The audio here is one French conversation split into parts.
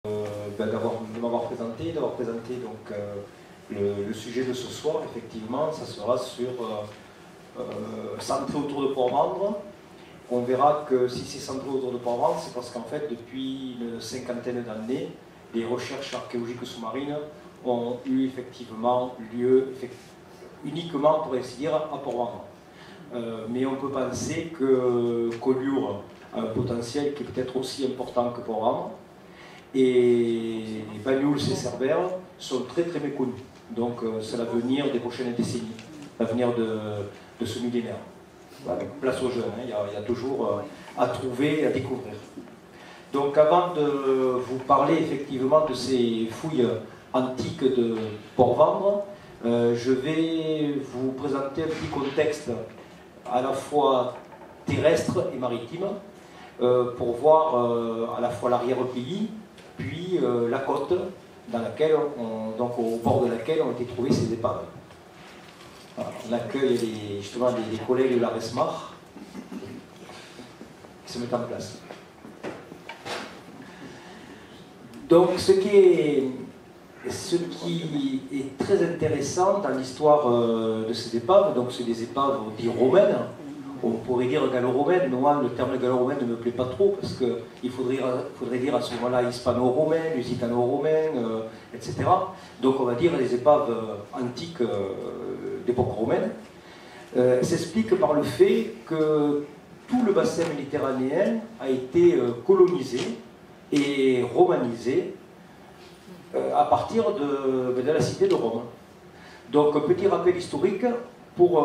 de m'avoir présenté, donc, le sujet de ce soir. Effectivement, ça sera sur centré autour de Port-Vendre. On verra que si c'est centré autour de Port-Vendre, c'est parce qu'en fait, depuis une cinquantaine d'années, les recherches archéologiques sous-marines ont eu effectivement lieu uniquement, pour ainsi dire, à Port-Vendre. Mais on peut penser que Collioure a un potentiel qui est peut-être aussi important que Port-Vendre. Et Banyuls et Cerbère sont très très méconnus. Donc c'est l'avenir des prochaines décennies, l'avenir de ce millénaire. Avec place aux jeunes, il y a toujours à trouver et à découvrir. Donc avant de vous parler effectivement de ces fouilles antiques de Port-Vendre, je vais vous présenter un petit contexte à la fois terrestre et maritime pour voir à la fois l'arrière-pays puis la côte dans laquelle donc au bord de laquelle ont été trouvées ces épaves. Voilà, on accueille justement des collègues de la RESMAR qui se mettent en place. Donc ce qui est très intéressant dans l'histoire de ces épaves, donc c'est des épaves dites romaines, on pourrait dire gallo-romaine, mais moi le terme gallo-romaine ne me plaît pas trop parce qu'il faudrait dire à ce moment-là hispano-romain, lusitano-romain, etc. Donc on va dire les épaves antiques d'époque romaine. S'explique par le fait que tout le bassin méditerranéen a été colonisé et romanisé à partir de la cité de Rome. Donc un petit rappel historique pour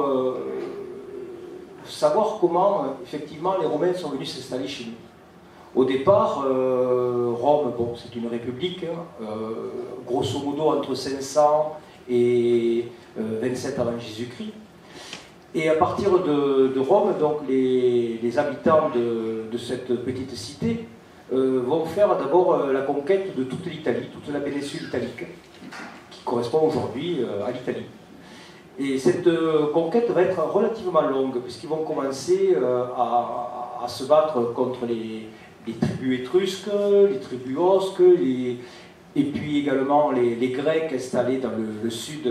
savoir comment effectivement les Romains sont venus s'installer chez nous. Au départ, Rome, bon, c'est une république, grosso modo entre 500 et 27 avant Jésus-Christ. Et à partir de Rome, donc les habitants de cette petite cité vont faire d'abord la conquête de toute l'Italie, toute la péninsule italique, qui correspond aujourd'hui à l'Italie. Et cette conquête va être relativement longue, puisqu'ils vont commencer à se battre contre les tribus étrusques, les tribus osques, et puis également les Grecs installés dans le sud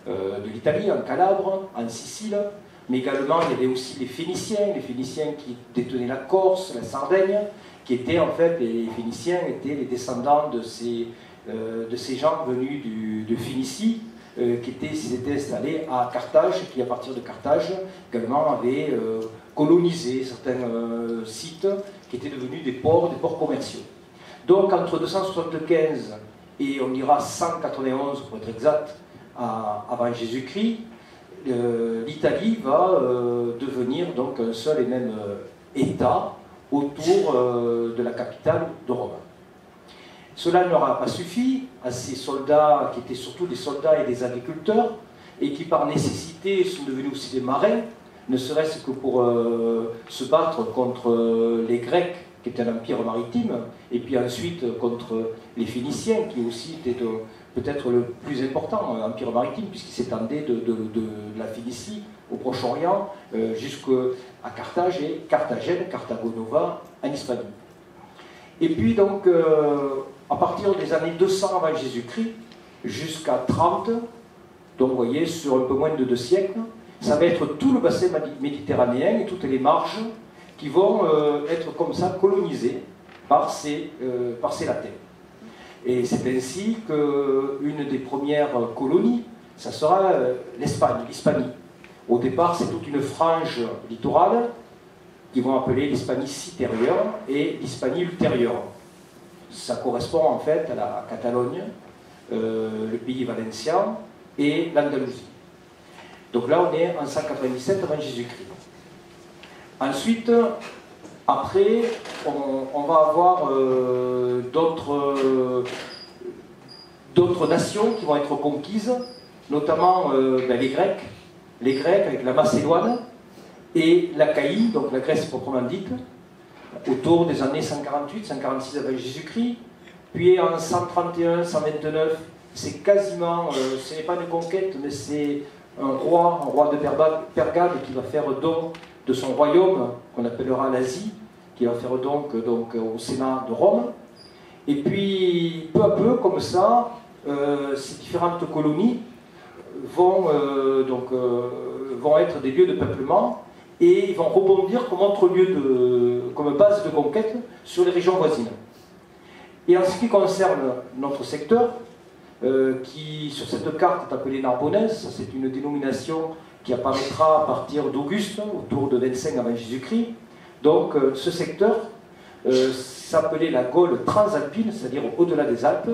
de l'Italie, en Calabre, en Sicile. Mais également, il y avait aussi les Phéniciens qui détenaient la Corse, la Sardaigne, qui étaient en fait, les Phéniciens étaient les descendants de ces gens venus de Phénicie, qui s'étaient installés à Carthage, qui à partir de Carthage également avaient colonisé certains sites qui étaient devenus des ports commerciaux. Donc entre 275 et on dira 191 pour être exact, avant Jésus-Christ, l'Italie va devenir donc un seul et même État autour de la capitale de Rome. Cela ne leur a pas suffi à ces soldats qui étaient surtout des soldats et des agriculteurs et qui par nécessité sont devenus aussi des marins, ne serait-ce que pour se battre contre les Grecs qui étaient un empire maritime et puis ensuite contre les Phéniciens qui aussi étaient peut-être le plus important empire maritime puisqu'il s'étendait de la Phénicie au Proche-Orient jusqu'à Carthage et Carthagène, Carthago Nova en Hispanie. Et puis donc à partir des années 200 avant Jésus-Christ jusqu'à 30, donc vous voyez sur un peu moins de 2 siècles, ça va être tout le bassin méditerranéen et toutes les marges qui vont être comme ça colonisées par ces Latins. Et c'est ainsi qu'une des premières colonies, ça sera l'Espagne, l'Hispanie. Au départ, c'est toute une frange littorale qu'ils vont appeler l'Hispanie supérieure et l'Hispanie ultérieure. Ça correspond en fait à la Catalogne, le pays valencien et l'Andalousie. Donc là, on est en 197 avant Jésus-Christ. Ensuite, après, on va avoir d'autres nations qui vont être conquises, notamment les Grecs avec la Macédoine et l'Achaïe, donc la Grèce proprement dite, autour des années 148-146 avant Jésus-Christ. Puis en 131-129, c'est quasiment, ce n'est pas une conquête, mais c'est un roi de Pergame qui va faire don de son royaume, qu'on appellera l'Asie, qui va faire donc au Sénat de Rome. Et puis, peu à peu, comme ça, ces différentes colonies vont être des lieux de peuplement et ils vont rebondir comme autre lieu comme base de conquête sur les régions voisines. Et en ce qui concerne notre secteur, qui sur cette carte est appelée Narbonnaise, c'est une dénomination qui apparaîtra à partir d'Auguste, autour de 25 avant Jésus-Christ. Donc ce secteur s'appelait la Gaule transalpine, c'est-à-dire au-delà des Alpes,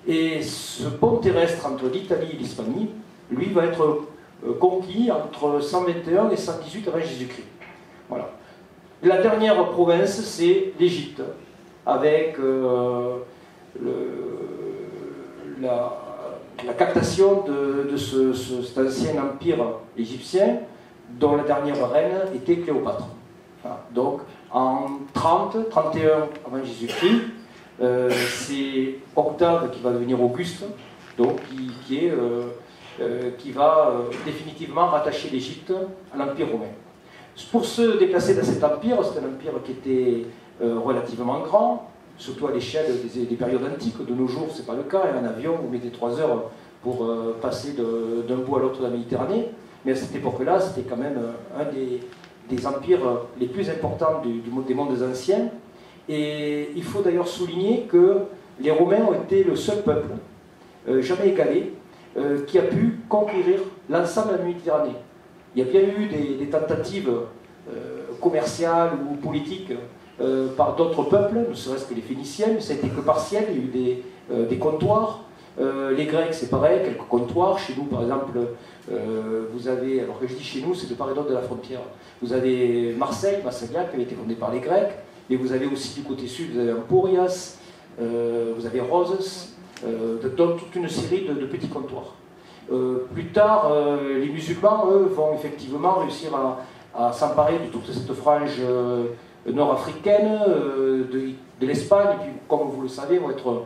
et ce pont terrestre entre l'Italie et l'Hispanie, lui, va être conquis entre 121 et 118 avant Jésus-Christ. Voilà. La dernière province, c'est l'Égypte, avec la captation de cet ancien empire égyptien, dont la dernière reine était Cléopâtre. Voilà. Donc, en 31 avant Jésus-Christ, c'est Octave qui va devenir Auguste, donc qui va définitivement rattacher l'Égypte à l'Empire romain. Pour se déplacer dans cet empire, c'est un empire qui était relativement grand, surtout à l'échelle des périodes antiques. De nos jours, ce n'est pas le cas. Un avion, vous mettez 3 heures pour passer d'un bout à l'autre de la Méditerranée. Mais à cette époque-là, c'était quand même un des empires les plus importants des mondes anciens. Et il faut d'ailleurs souligner que les Romains ont été le seul peuple, jamais égalé, qui a pu conquérir l'ensemble de la Méditerranée. Il y a bien eu des tentatives commerciales ou politiques par d'autres peuples, ne serait-ce que les Phéniciens, mais ça n'a été que partiel. Il y a eu des comptoirs. Les Grecs, c'est pareil, quelques comptoirs. Chez nous, par exemple, vous avez, alors que je dis chez nous, c'est de part et d'autre de la frontière. Vous avez Marseille, Massagnac, qui a été fondé par les Grecs, mais vous avez aussi du côté sud, vous avez Emporias, vous avez Roses, donc toute une série de petits comptoirs. Plus tard, les musulmans, eux, vont effectivement réussir à s'emparer de toute cette frange nord-africaine, de l'Espagne, et puis, comme vous le savez, vont être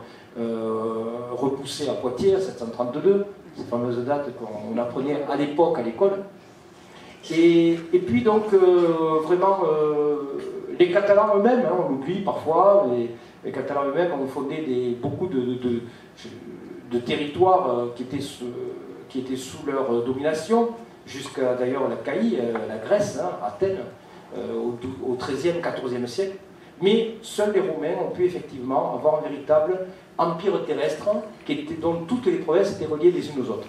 repoussés à Poitiers, en 732, ces fameuses dates qu'on apprenait à l'époque à l'école. Et puis donc, vraiment, les Catalans eux-mêmes, hein, on l'oublie parfois, les Catalans eux-mêmes ont fondé beaucoup de territoires qui étaient sous leur domination, jusqu'à d'ailleurs la Caïe, la Grèce, hein, Athènes, au XIIIe, XIVe siècle. Mais seuls les Romains ont pu effectivement avoir un véritable empire terrestre dont toutes les provinces étaient reliées les unes aux autres.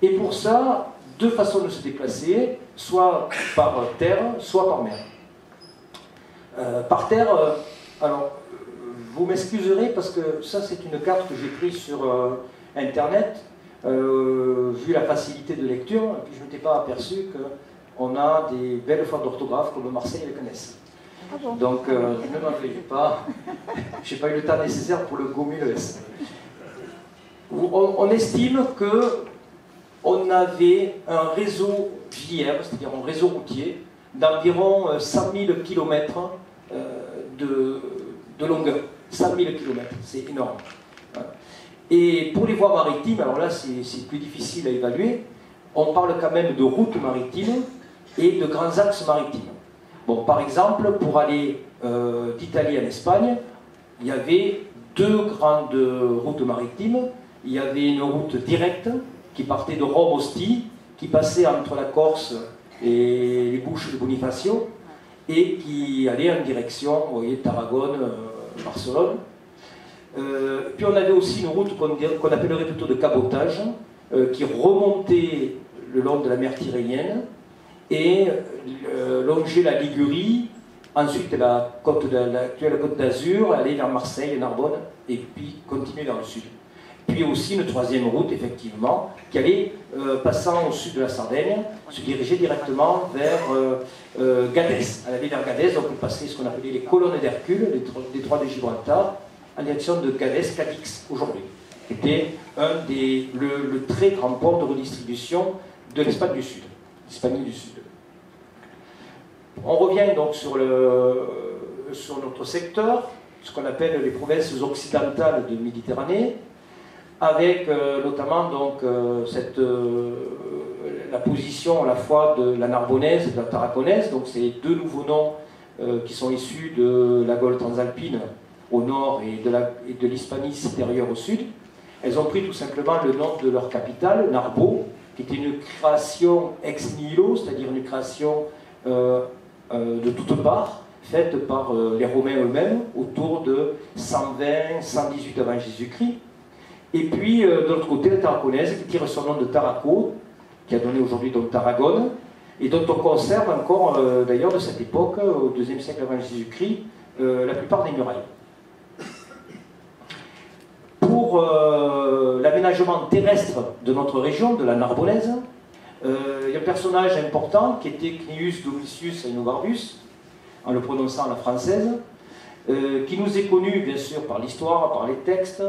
Et pour ça, deux façons de se déplacer, soit par terre, soit par mer. Par terre, alors, vous m'excuserez parce que ça c'est une carte que j'ai prise sur Internet, vu la facilité de lecture, et puis je ne m'étais pas aperçu qu'on a des belles fautes d'orthographe comme Marseille avec un S. Ah bon. Donc, ne m'en faites pas, je n'ai pas eu le temps nécessaire pour le gommer le S. On estime qu'on avait un réseau viaire, c'est-à-dire un réseau routier, d'environ 100 000 km de longueur. 100 000 km, c'est énorme. Et pour les voies maritimes, alors là c'est plus difficile à évaluer, on parle quand même de routes maritimes et de grands axes maritimes. Bon, par exemple, pour aller d'Italie en Espagne, il y avait deux grandes routes maritimes. Il y avait une route directe qui partait de Rome Ostie, qui passait entre la Corse et les Bouches de Bonifacio, et qui allait en direction, vous voyez, Tarragone, Barcelone. Puis on avait aussi une route qu'on appellerait plutôt de cabotage, qui remontait le long de la mer Tyrrhénienne et longeait la Ligurie, ensuite l'actuelle côte d'Azur, aller vers Marseille, Narbonne, et puis continuer vers le sud. Puis aussi une troisième route, effectivement, qui allait, passant au sud de la Sardaigne, se diriger directement vers Gadès. Elle allait vers Gadès, donc elle passait ce qu'on appelait les colonnes d'Hercule, les détroits de Gibraltar, en direction de Gadès, Cadix, aujourd'hui. C'était le très grand port de redistribution de l'Espagne du Sud, l'Hispanie du Sud. On revient donc sur notre secteur, ce qu'on appelle les provinces occidentales de Méditerranée, avec notamment donc, la position à la fois de la Narbonnaise et de la Tarraconaise, donc c'est deux nouveaux noms qui sont issus de la Gaule transalpine au nord et de l'Hispanie supérieure au sud. Elles ont pris tout simplement le nom de leur capitale, Narbo, qui était une création ex nihilo, c'est-à-dire une création de toutes parts, faite par les Romains eux-mêmes autour de 120-118 avant Jésus-Christ. Et puis, de l'autre côté, la Tarraconaise, qui tire son nom de Taraco, qui a donné aujourd'hui donc Tarragone, et dont on conserve encore, d'ailleurs, de cette époque, au IIe siècle avant Jésus-Christ, la plupart des murailles. Pour l'aménagement terrestre de notre région, de la Narbonnaise, il y a un personnage important qui était Cneius Domitius Aenobarbus, en le prononçant à la française, qui nous est connu bien sûr par l'histoire, par les textes,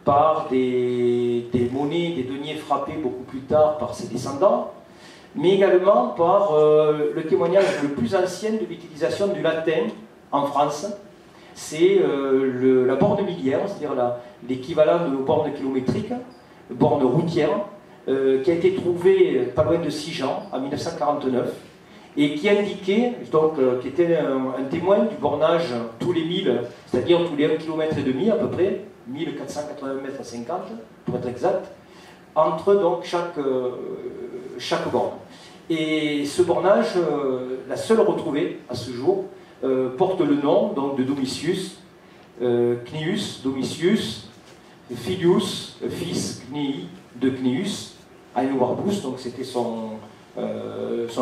par des monnaies, des deniers frappés beaucoup plus tard par ses descendants, mais également par le témoignage le plus ancien de l'utilisation du latin en France. C'est la borne milliaire, c'est-à-dire l'équivalent de nos bornes kilométriques, borne routière, qui a été trouvée pas loin de Sigean en 1949 et qui indiquait, donc, qui était un témoin du bornage tous les 1000, c'est-à-dire tous les 1,5 km à peu près, 1480 mètres à 50 pour être exact, entre donc chaque borne. Et ce bornage, la seule retrouvée à ce jour, porte le nom donc, de Domitius, Cneius Domitius, Filius, fils Cnei de Cneius, Aenobarbus, donc c'était son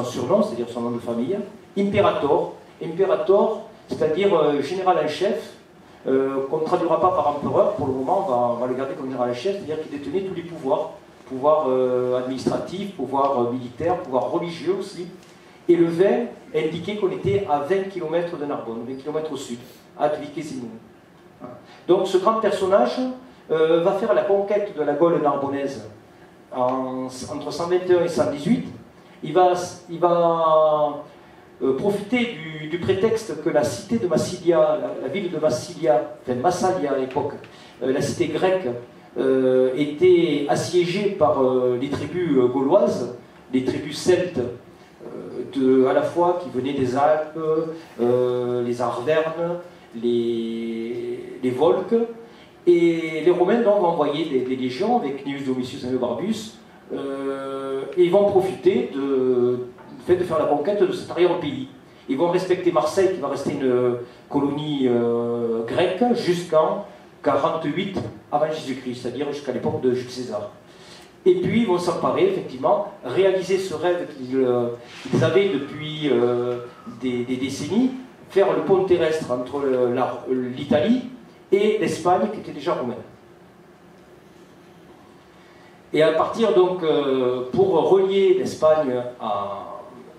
surnom, c'est-à-dire son nom de famille, Imperator, c'est-à-dire général en chef, qu'on ne traduira pas par empereur, pour le moment on va le garder comme général en chef, c'est-à-dire qu'il détenait tous les pouvoirs, pouvoir administratif, pouvoir militaire, pouvoir religieux aussi. Et le 20 indiquait qu'on était à 20 km de Narbonne, 20 km au sud, à Adviquezimum. Donc ce grand personnage va faire la conquête de la Gaule narbonnaise entre 121 et 118. Il va profiter du prétexte que la cité de Massilia, la ville de Massilia, enfin Massalia à l'époque, la cité grecque, était assiégée par les tribus gauloises, les tribus celtes, à la fois qui venaient des Alpes, les Arvernes, les Volques, et les Romains donc vont envoyer des légions avec Cneius Domitius Aenobarbus, et ils vont profiter du fait de faire la conquête de cet arrière-pays. Ils vont respecter Marseille, qui va rester une colonie grecque, jusqu'en 48 avant Jésus-Christ, c'est-à-dire jusqu'à l'époque de Jules César. Et puis ils vont s'emparer, effectivement, réaliser ce rêve qu'ils avaient depuis des décennies, faire le pont terrestre entre l'Italie et l'Espagne, qui était déjà romaine. Et à partir donc, pour relier l'Espagne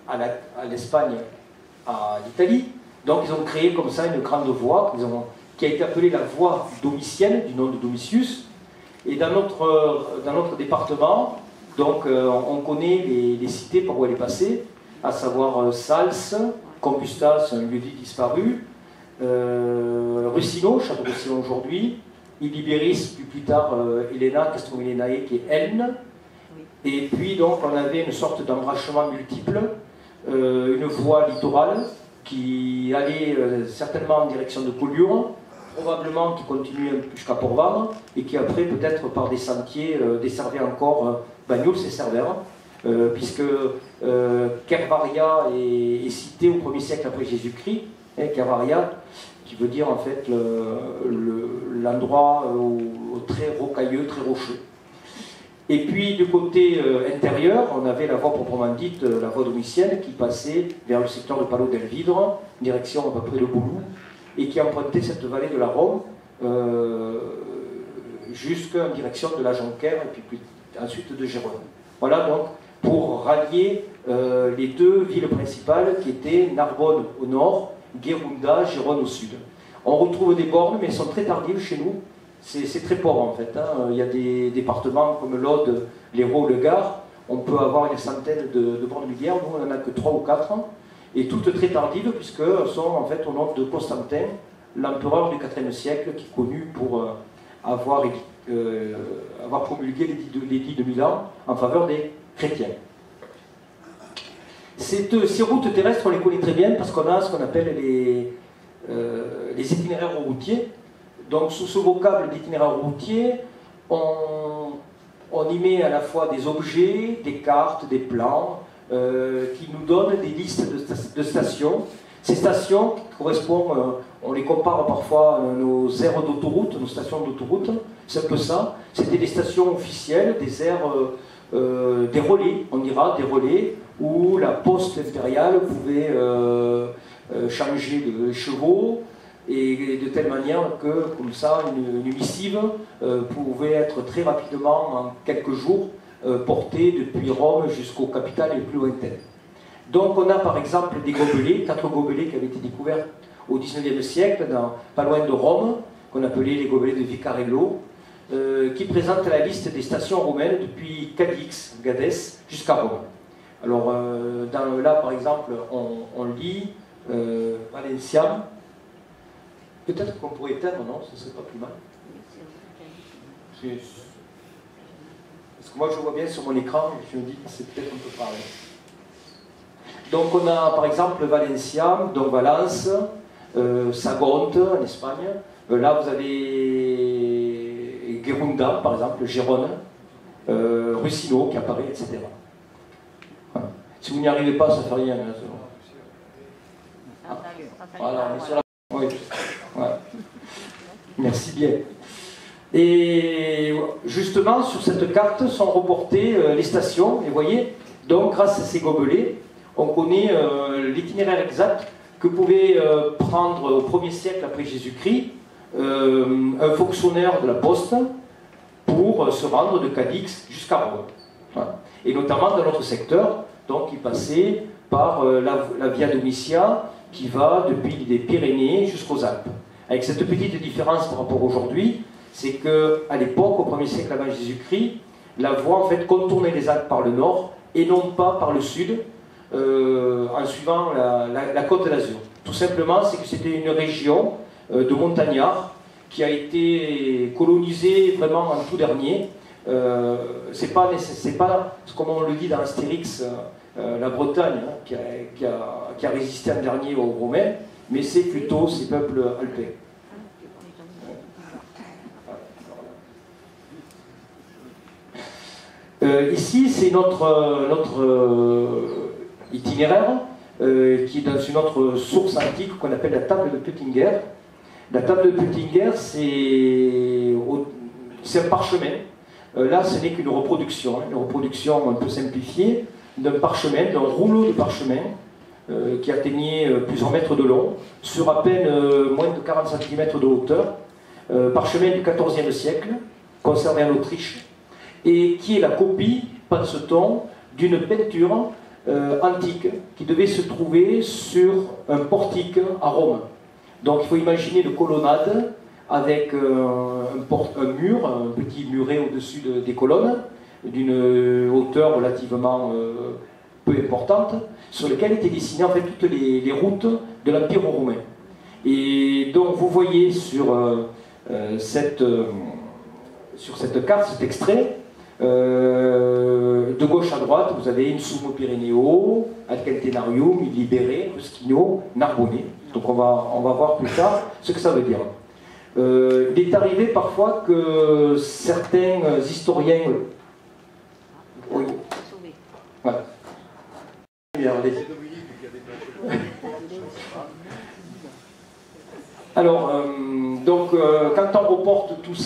à l'Italie, donc ils ont créé comme ça une grande voie qui a été appelée la voie domitienne, du nom de Domitius. Et dans notre département, donc, on connaît les cités par où elle est passée, à savoir Sals, Compustas, un lieu dit disparu, Rusino, château de Rusino aujourd'hui, Illiberis, puis plus tard Helena, Castrum Helenae, qui est Elne. Et puis donc on avait une sorte d'embrachement multiple, une voie littorale qui allait certainement en direction de Collioure, probablement qui continue jusqu'à Port-Vendre, et qui après peut-être par des sentiers desservait encore Bagnols et Cervera, puisque Kervaria est cité au 1er siècle après Jésus-Christ, Kervaria, qui veut dire en fait l'endroit très rocailleux, très rocheux. Et puis du côté intérieur, on avait la voie proprement dite, la voie domitienne, qui passait vers le secteur de Palo del Vidre, direction à peu près de Boulou, et qui empruntait cette vallée de la Rhône jusqu'en direction de la Jonquère et puis ensuite de Gérone. Voilà donc pour rallier les deux villes principales qui étaient Narbonne au nord, Guerunda, Gérone au sud. On retrouve des bornes, mais elles sont très tardives chez nous. C'est très pauvre en fait. Hein. Il y a des départements comme l'Aude, l'Hérault, le Gard. On peut avoir une centaine de bornes milliaires. Nous, on n'en a que 3 ou 4. Et toutes très tardives, puisqu'elles sont en fait au nom de Constantin, l'empereur du IVe siècle, qui est connu pour avoir promulgué l'édit de Milan en faveur des chrétiens. Ces routes terrestres, on les connaît très bien parce qu'on a ce qu'on appelle les itinéraires routiers. Donc sous ce vocable d'itinéraire routier, on y met à la fois des objets, des cartes, des plans, qui nous donnent des listes de stations. Ces stations correspondent, on les compare parfois à nos aires d'autoroute, nos stations d'autoroute, c'est un peu ça. C'était des stations officielles, des aires, des relais, on dira, des relais, où la poste impériale pouvait changer de chevaux, et de telle manière que, comme ça, une missive pouvait être très rapidement, en quelques jours, portée depuis Rome jusqu'aux capitales les plus lointaines. Donc on a par exemple des gobelets, 4 gobelets qui avaient été découverts au XIXe siècle, pas loin de Rome, qu'on appelait les gobelets de Vicarello, qui présentent la liste des stations romaines depuis Cadix, Gadès, jusqu'à Rome. Alors là par exemple, on lit Valencia. Peut-être qu'on pourrait éteindre, non? Ce serait pas plus mal. Parce que moi je vois bien sur mon écran, et je me dis que c'est peut-être un peu pareil. Donc on a par exemple Valencia, donc Valence, Sagonte en Espagne. Là vous avez Gerunda par exemple, Gérone, Rusino qui apparaît, etc. Voilà. Si vous n'y arrivez pas, ça ne fait rien. Hein, voilà, on est sur la... Oui. Ouais. Merci bien. Et justement, sur cette carte sont reportées les stations. Et vous voyez, donc grâce à ces gobelets, on connaît l'itinéraire exact que pouvait prendre au 1er siècle après Jésus-Christ un fonctionnaire de la poste pour se rendre de Cadix jusqu'à Rome. Voilà. Et notamment dans notre secteur, donc il passait par la Via Domitia qui va depuis les Pyrénées jusqu'aux Alpes. Avec cette petite différence par rapport à aujourd'hui, c'est qu'à l'époque, au 1er siècle avant Jésus-Christ, la voie en fait contournait les Alpes par le nord et non pas par le sud, en suivant la côte d'Azur. Tout simplement, c'est que c'était une région de montagnards qui a été colonisée vraiment en tout dernier. C'est pas comme on le dit dans Astérix, la Bretagne hein, qui a résisté en dernier aux Romains, mais c'est plutôt ces peuples alpins. Ici, c'est notre itinéraire qui est dans une autre source antique qu'on appelle la table de Puttinger. La table de Puttinger, c'est un parchemin. Là, ce n'est qu'une reproduction, une reproduction un peu simplifiée d'un parchemin, d'un rouleau de parchemin qui atteignait plusieurs mètres de long, sur à peine moins de 40 cm de hauteur, parchemin du XIVe siècle, conservé en Autriche, et qui est la copie, pense-t-on, d'une peinture antique qui devait se trouver sur un portique à Rome. Donc il faut imaginer une colonnade avec un mur, un petit muret au-dessus des colonnes, d'une hauteur relativement peu importante, sur lequel étaient dessinées en fait toutes les routes de l'Empire romain. Et donc vous voyez sur cette carte, cet extrait, de gauche à droite, vous avez Insumo Pyrénéo, Ad Centenarium, Libéré, Ruschino, Narbonne. Donc on va voir plus tard ce que ça veut dire. Il est arrivé parfois que certains historiens... Oui. Ouais. Alors, quand on reporte toutes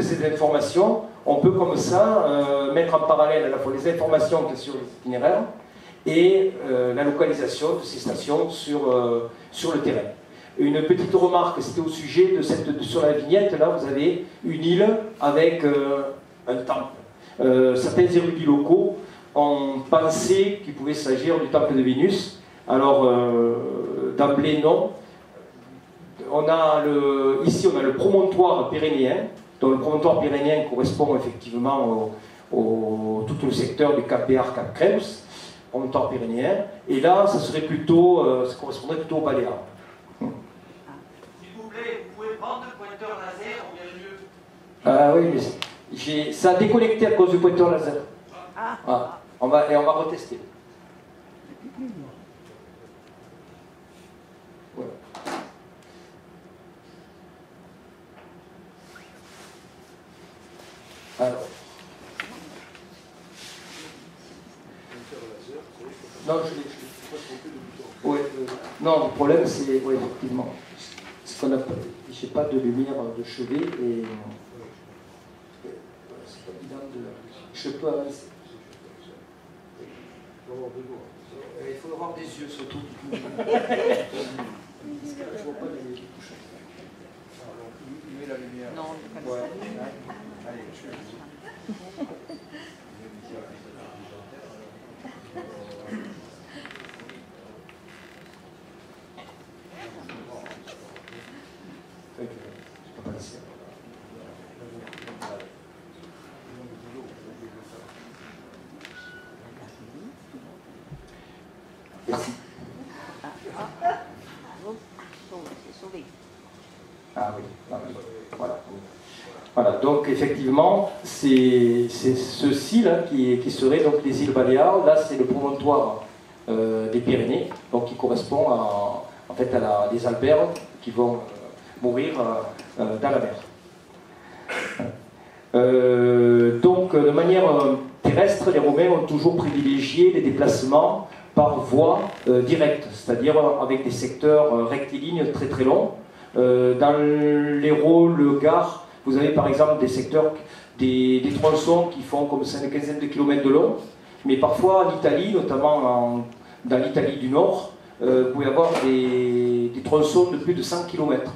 ces informations, on peut comme ça mettre en parallèle à la fois les informations qu'il y a sur les itinéraires et la localisation de ces stations sur le terrain. Une petite remarque, c'était au sujet sur la vignette, là vous avez une île avec un temple. Certains érudits locaux ont pensé qu'il pouvait s'agir du temple de Vénus. Alors, d'emblée, non. Ici, on a le promontoire pyrénéen. Donc, le promontoire pyrénéen correspond effectivement tout le secteur du Cap Béar, Cap Creus, promontoire pyrénéen. Et là, ça correspondrait plutôt au Baléares. S'il vous plaît, vous pouvez prendre le pointeur laser, on verra mieux. Ah oui, mais ça a déconnecté à cause du pointeur laser. Ah, on va retester. Voilà. Alors. Non, je l'ai. Ouais, non, le problème, c'est, ouais, effectivement, ce qu'on appelle, j'ai pas de lumière de chevet et c'est pas évident de. Je peux avancer. Il faut avoir des yeux surtout. Je vois pas les touches. Il met la lumière. Non, comme ça. Allez, je vais. Merci. Ah oui, voilà. Voilà, donc effectivement, c'est ceci là qui serait donc les îles Baléares. Là, c'est le promontoire des Pyrénées, donc qui correspond en fait à des albergues qui vont mourir dans la mer. Donc, de manière terrestre, les Romains ont toujours privilégié les déplacements par voie directe, c'est-à-dire avec des secteurs rectilignes très très longs. Dans l'Hérault, le Gard, vous avez par exemple des secteurs, des tronçons qui font comme ça une quinzaine de kilomètres de long, mais parfois en Italie, notamment dans l'Italie du Nord, vous pouvez avoir des tronçons de plus de 100 km,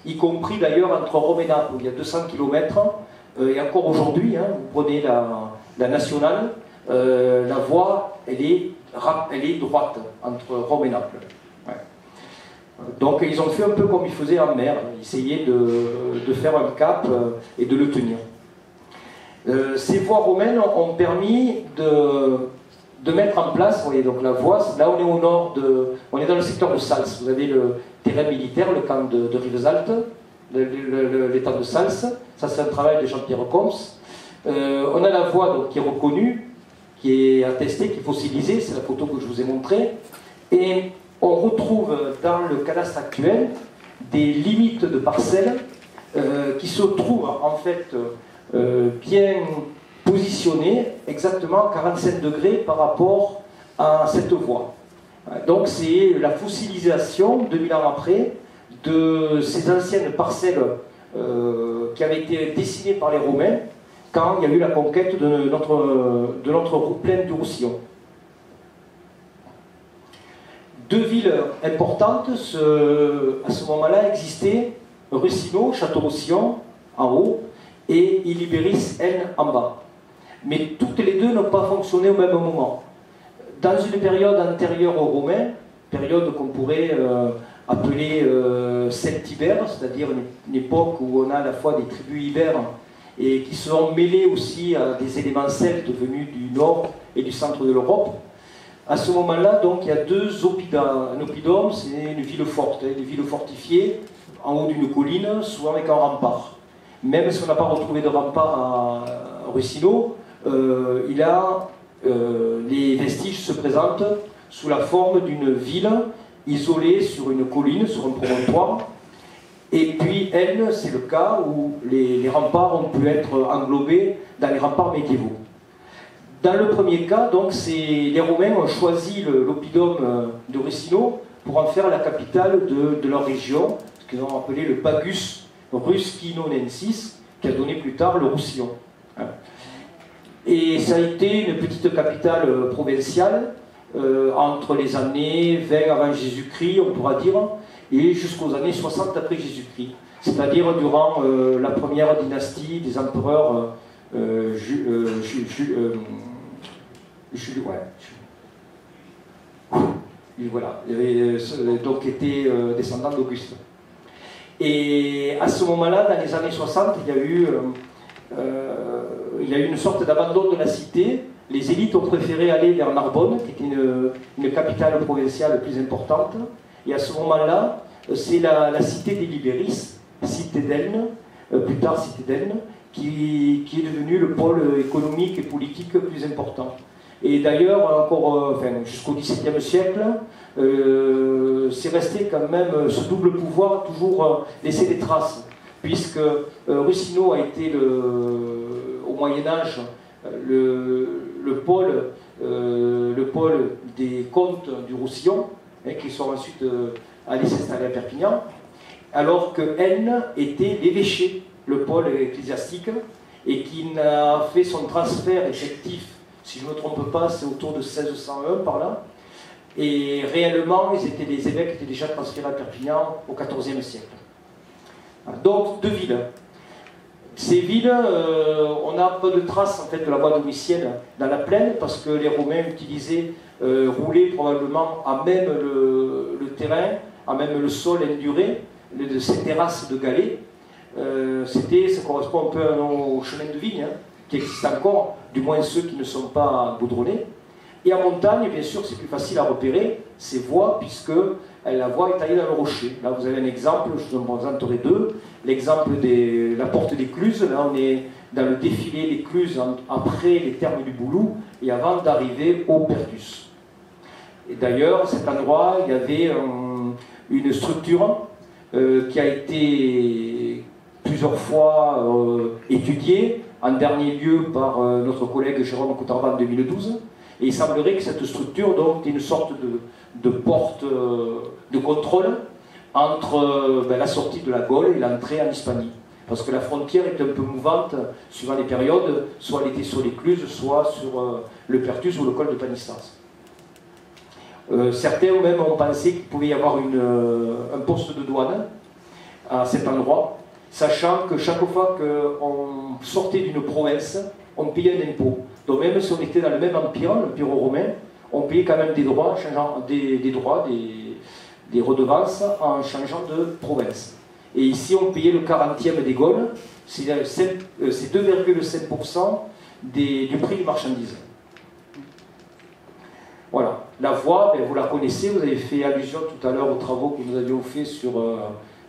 y compris d'ailleurs entre Rome et Naples, où il y a 200 km, et encore aujourd'hui, hein, vous prenez la nationale, la voie, elle est droite entre Rome et Naples. Ouais. Donc ils ont fait un peu comme ils faisaient en mer, ils essayaient de faire un cap et de le tenir. Ces voies romaines ont permis de mettre en place, vous voyez, donc la voie, là on est au nord on est dans le secteur de Sals, vous avez le terrain militaire, le camp de Rivesaltes, l'état de Sals, ça c'est un travail de Jean-Pierre Combes. On a la voie donc, qui est reconnue, qui est attestée, qui est fossilisée, c'est la photo que je vous ai montrée, et on retrouve dans le cadastre actuel des limites de parcelles qui se trouvent en fait bien positionnées, exactement à 45 degrés par rapport à cette voie. Donc c'est la fossilisation, 2000 ans après, de ces anciennes parcelles qui avaient été dessinées par les Romains quand il y a eu la conquête de notre plaine du Roussillon. Deux villes importantes à ce moment-là existaient, Ruscino, Château-Roussillon en haut, et Illiberis, N en bas. Mais toutes les deux n'ont pas fonctionné au même moment. Dans une période antérieure aux Romains, période qu'on pourrait appeler celtibère, c'est-à-dire une époque où on a à la fois des tribus ibères et qui se sont mêlées aussi à des éléments celtes venus du nord et du centre de l'Europe. À ce moment-là, donc, il y a deux oppidums. Un oppidum, c'est une ville forte, une ville fortifiée, en haut d'une colline, souvent avec un rempart. Même si on n'a pas retrouvé de rempart à Ruscino, les vestiges se présentent sous la forme d'une ville isolée sur une colline, sur un promontoire. Et puis, elle, c'est le cas où les remparts ont pu être englobés dans les remparts médiévaux. Dans le premier cas, donc, les Romains ont choisi l'oppidum de Ruscino pour en faire la capitale de leur région, ce qu'ils ont appelé le Pagus Ruscinonensis, qui a donné plus tard le Roussillon. Et ça a été une petite capitale provinciale entre les années 20 avant Jésus-Christ, on pourra dire, et jusqu'aux années 60 après Jésus-Christ. C'est-à-dire durant la première dynastie des empereurs voilà, donc était descendant d'Auguste. Et à ce moment-là, dans les années 60, il y a eu une sorte d'abandon de la cité. Les élites ont préféré aller vers Narbonne, qui était une capitale provinciale plus importante. Et à ce moment-là, c'est la cité d'Illiberis, cité d'Elne, plus tard cité d'Elne, qui est devenue le pôle économique et politique plus important. Et d'ailleurs, encore jusqu'au XVIIe siècle, c'est resté quand même ce double pouvoir, toujours laisser des traces, puisque Ruscino a été au Moyen-Âge le pôle des comtes du Roussillon, hein, qui sont ensuite allés s'installer à Perpignan, alors que Aisne était l'évêché, le pôle ecclésiastique, et qui n'a fait son transfert effectif, si je ne me trompe pas, c'est autour de 1601 par là, et réellement, les évêques étaient déjà transférés à Perpignan au XIVe siècle. Donc, deux villes. Ces villes, on a peu de traces en fait, de la voie domitienne dans la plaine, parce que les Romains utilisaient, roulaient probablement à même le terrain, à même le sol enduré, de ces terrasses de galets. Ça correspond un peu au chemin de vigne, hein, qui existe encore, du moins ceux qui ne sont pas goudronnés. Et en montagne, bien sûr, c'est plus facile à repérer ces voies, puisque la voie est taillée dans le rocher. Là, vous avez un exemple, je vous en présenterai deux. L'exemple de la porte d'Écluse, là, on est dans le défilé d'Écluse après les thermes du Boulou et avant d'arriver au Pertus. Et d'ailleurs, à cet endroit, il y avait une structure qui a été plusieurs fois étudiée, en dernier lieu par notre collègue Jérôme Coutarban en 2012. Et il semblerait que cette structure donc, est une sorte de porte de contrôle entre la sortie de la Gaule et l'entrée en Hispanie. Parce que la frontière est un peu mouvante suivant les périodes, soit elle était sur l'Écluse, soit sur le Pertus ou le col de Panissas. Certains même ont pensé qu'il pouvait y avoir un poste de douane à cet endroit, sachant que chaque fois qu'on sortait d'une province, on payait un impôt. Donc même si on était dans le même empire, l'empire romain, on payait quand même des droits, des redevances en changeant de province. Et ici, on payait le 40e des Gaules, c'est 2,5% du prix des marchandises. Voilà. La voie, vous la connaissez, vous avez fait allusion tout à l'heure aux travaux que nous avions fait sur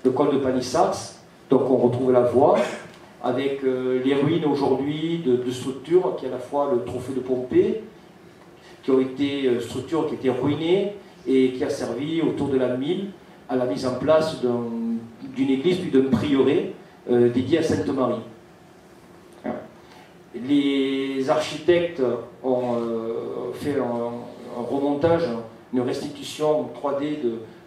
le col de Panissas. Donc on retrouve la voie, avec les ruines aujourd'hui de structures, qui est à la fois le trophée de Pompée, qui ont été structures qui étaient ruinées et qui a servi autour de l'an 1000 à la mise en place d'une église puis d'un prieuré dédié à Sainte-Marie. Les architectes ont fait un remontage, une restitution 3D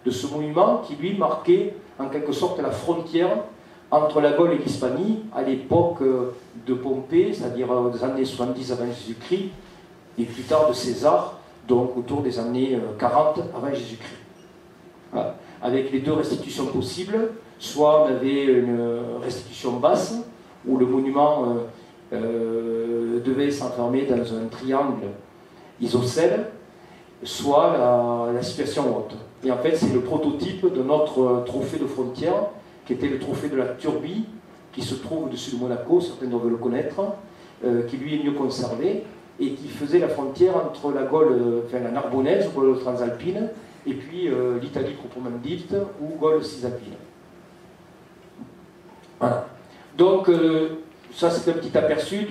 de ce monument qui lui marquait en quelque sorte la frontière entre la Gaule et l'Hispanie à l'époque de Pompée, c'est-à-dire des années 70 avant Jésus-Christ, et plus tard de César, donc autour des années 40 avant Jésus-Christ. Voilà. Avec les deux restitutions possibles, soit on avait une restitution basse, où le monument devait s'enfermer dans un triangle isocèle, soit la situation haute. Et en fait, c'est le prototype de notre trophée de frontière, qui était le trophée de la Turbie, qui se trouve au-dessus de Monaco, certains doivent le connaître, qui lui est mieux conservé, et qui faisait la frontière entre la Gaule, la Narbonnaise, ou Gaule transalpine, et puis l'Italie proprement dite, ou Gaule cisalpine. Voilà. Donc, ça c'est un petit aperçu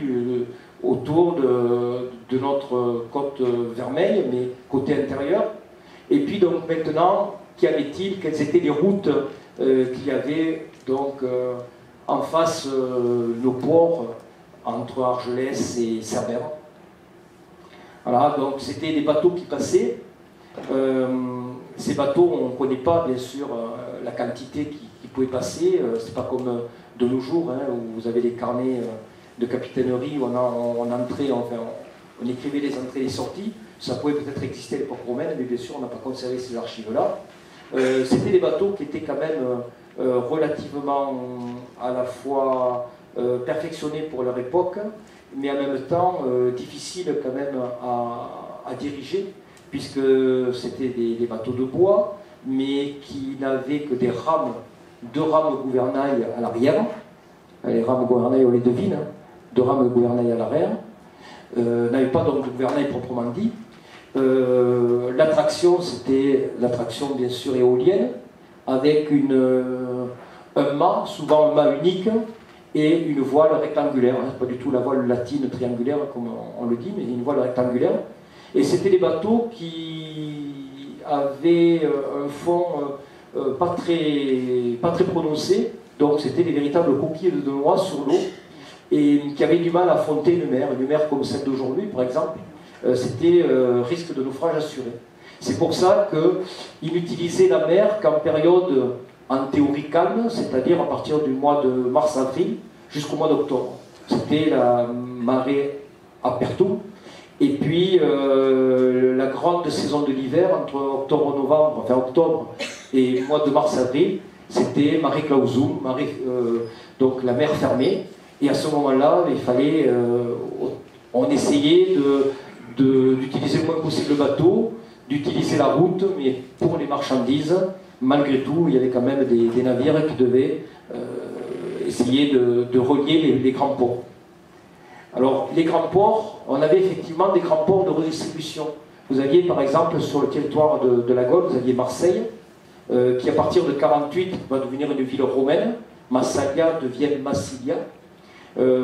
autour de notre côte vermeille, mais côté intérieur. Et puis donc maintenant, qu'y avait-il? Quelles étaient les routes qu'il y avait donc en face nos ports entre Argelès et Cerbère? Voilà, donc c'était des bateaux qui passaient. Ces bateaux, on ne connaît pas bien sûr la quantité qui pouvait passer. C'est pas comme de nos jours, hein, où vous avez des carnets de capitainerie où on entrait, enfin, on écrivait les entrées et les sorties. Ça pouvait peut-être exister à l'époque romaine, mais bien sûr on n'a pas conservé ces archives-là. C'était des bateaux qui étaient quand même relativement à la fois perfectionnés pour leur époque, mais en même temps difficiles quand même à diriger, puisque c'était des bateaux de bois, mais qui n'avaient que des rames, 2 rames gouvernail à l'arrière. Les rames gouvernail, on les devine, hein, 2 rames gouvernail à l'arrière. N'avaient pas donc de gouvernail proprement dit. L'attraction, c'était l'attraction bien sûr éolienne, avec un mât, souvent un mât unique, et une voile rectangulaire. Hein, pas du tout la voile latine triangulaire comme on le dit, mais une voile rectangulaire. Et c'était des bateaux qui avaient un fond pas très prononcé, donc c'était des véritables coquilles de noix sur l'eau, et qui avaient du mal à affronter une mer comme celle d'aujourd'hui, par exemple, c'était risque de naufrage assuré. C'est pour ça qu'ils n'utilisaient la mer qu'en période en théorie calme, c'est-à-dire à partir du mois de mars-avril jusqu'au mois d'octobre. C'était la marée apertum. Et puis la grande saison de l'hiver, entre octobre-novembre, enfin octobre et mois de mars-avril, c'était marée clausum, donc la mer fermée. Et à ce moment-là, il fallait, on essayait d'utiliser le moins possible le bateau, d'utiliser la route, mais pour les marchandises, malgré tout, il y avait quand même des navires qui devaient essayer de relier les grands ports. Alors, les grands ports, on avait effectivement des grands ports de redistribution. Vous aviez, par exemple, sur le territoire de la Gaule, vous aviez Marseille, qui à partir de 48 va devenir une ville romaine. Massalia devient Massilia,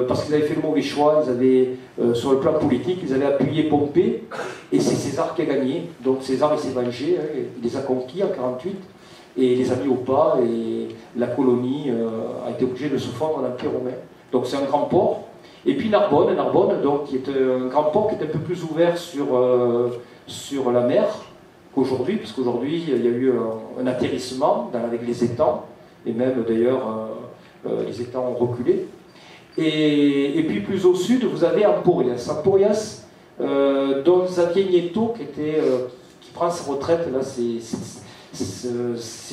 parce qu'ils avaient fait le mauvais choix. Ils avaient, sur le plan politique, ils avaient appuyé Pompée, et c'est César qui a gagné. Donc César, il s'est vengé, il les a conquis en 48, et les a mis au pas, et la colonie a été obligée de se fondre en Empire romain. Donc c'est un grand port. Et puis Narbonne, donc, qui est un grand port qui est un peu plus ouvert sur la mer qu'aujourd'hui, parce qu'aujourd'hui il y a eu un atterrissement avec les étangs, et même d'ailleurs les étangs ont reculé. Et puis plus au sud, vous avez Emporias. Emporias, dont Xavier Nieto, qui prend sa retraite là, ces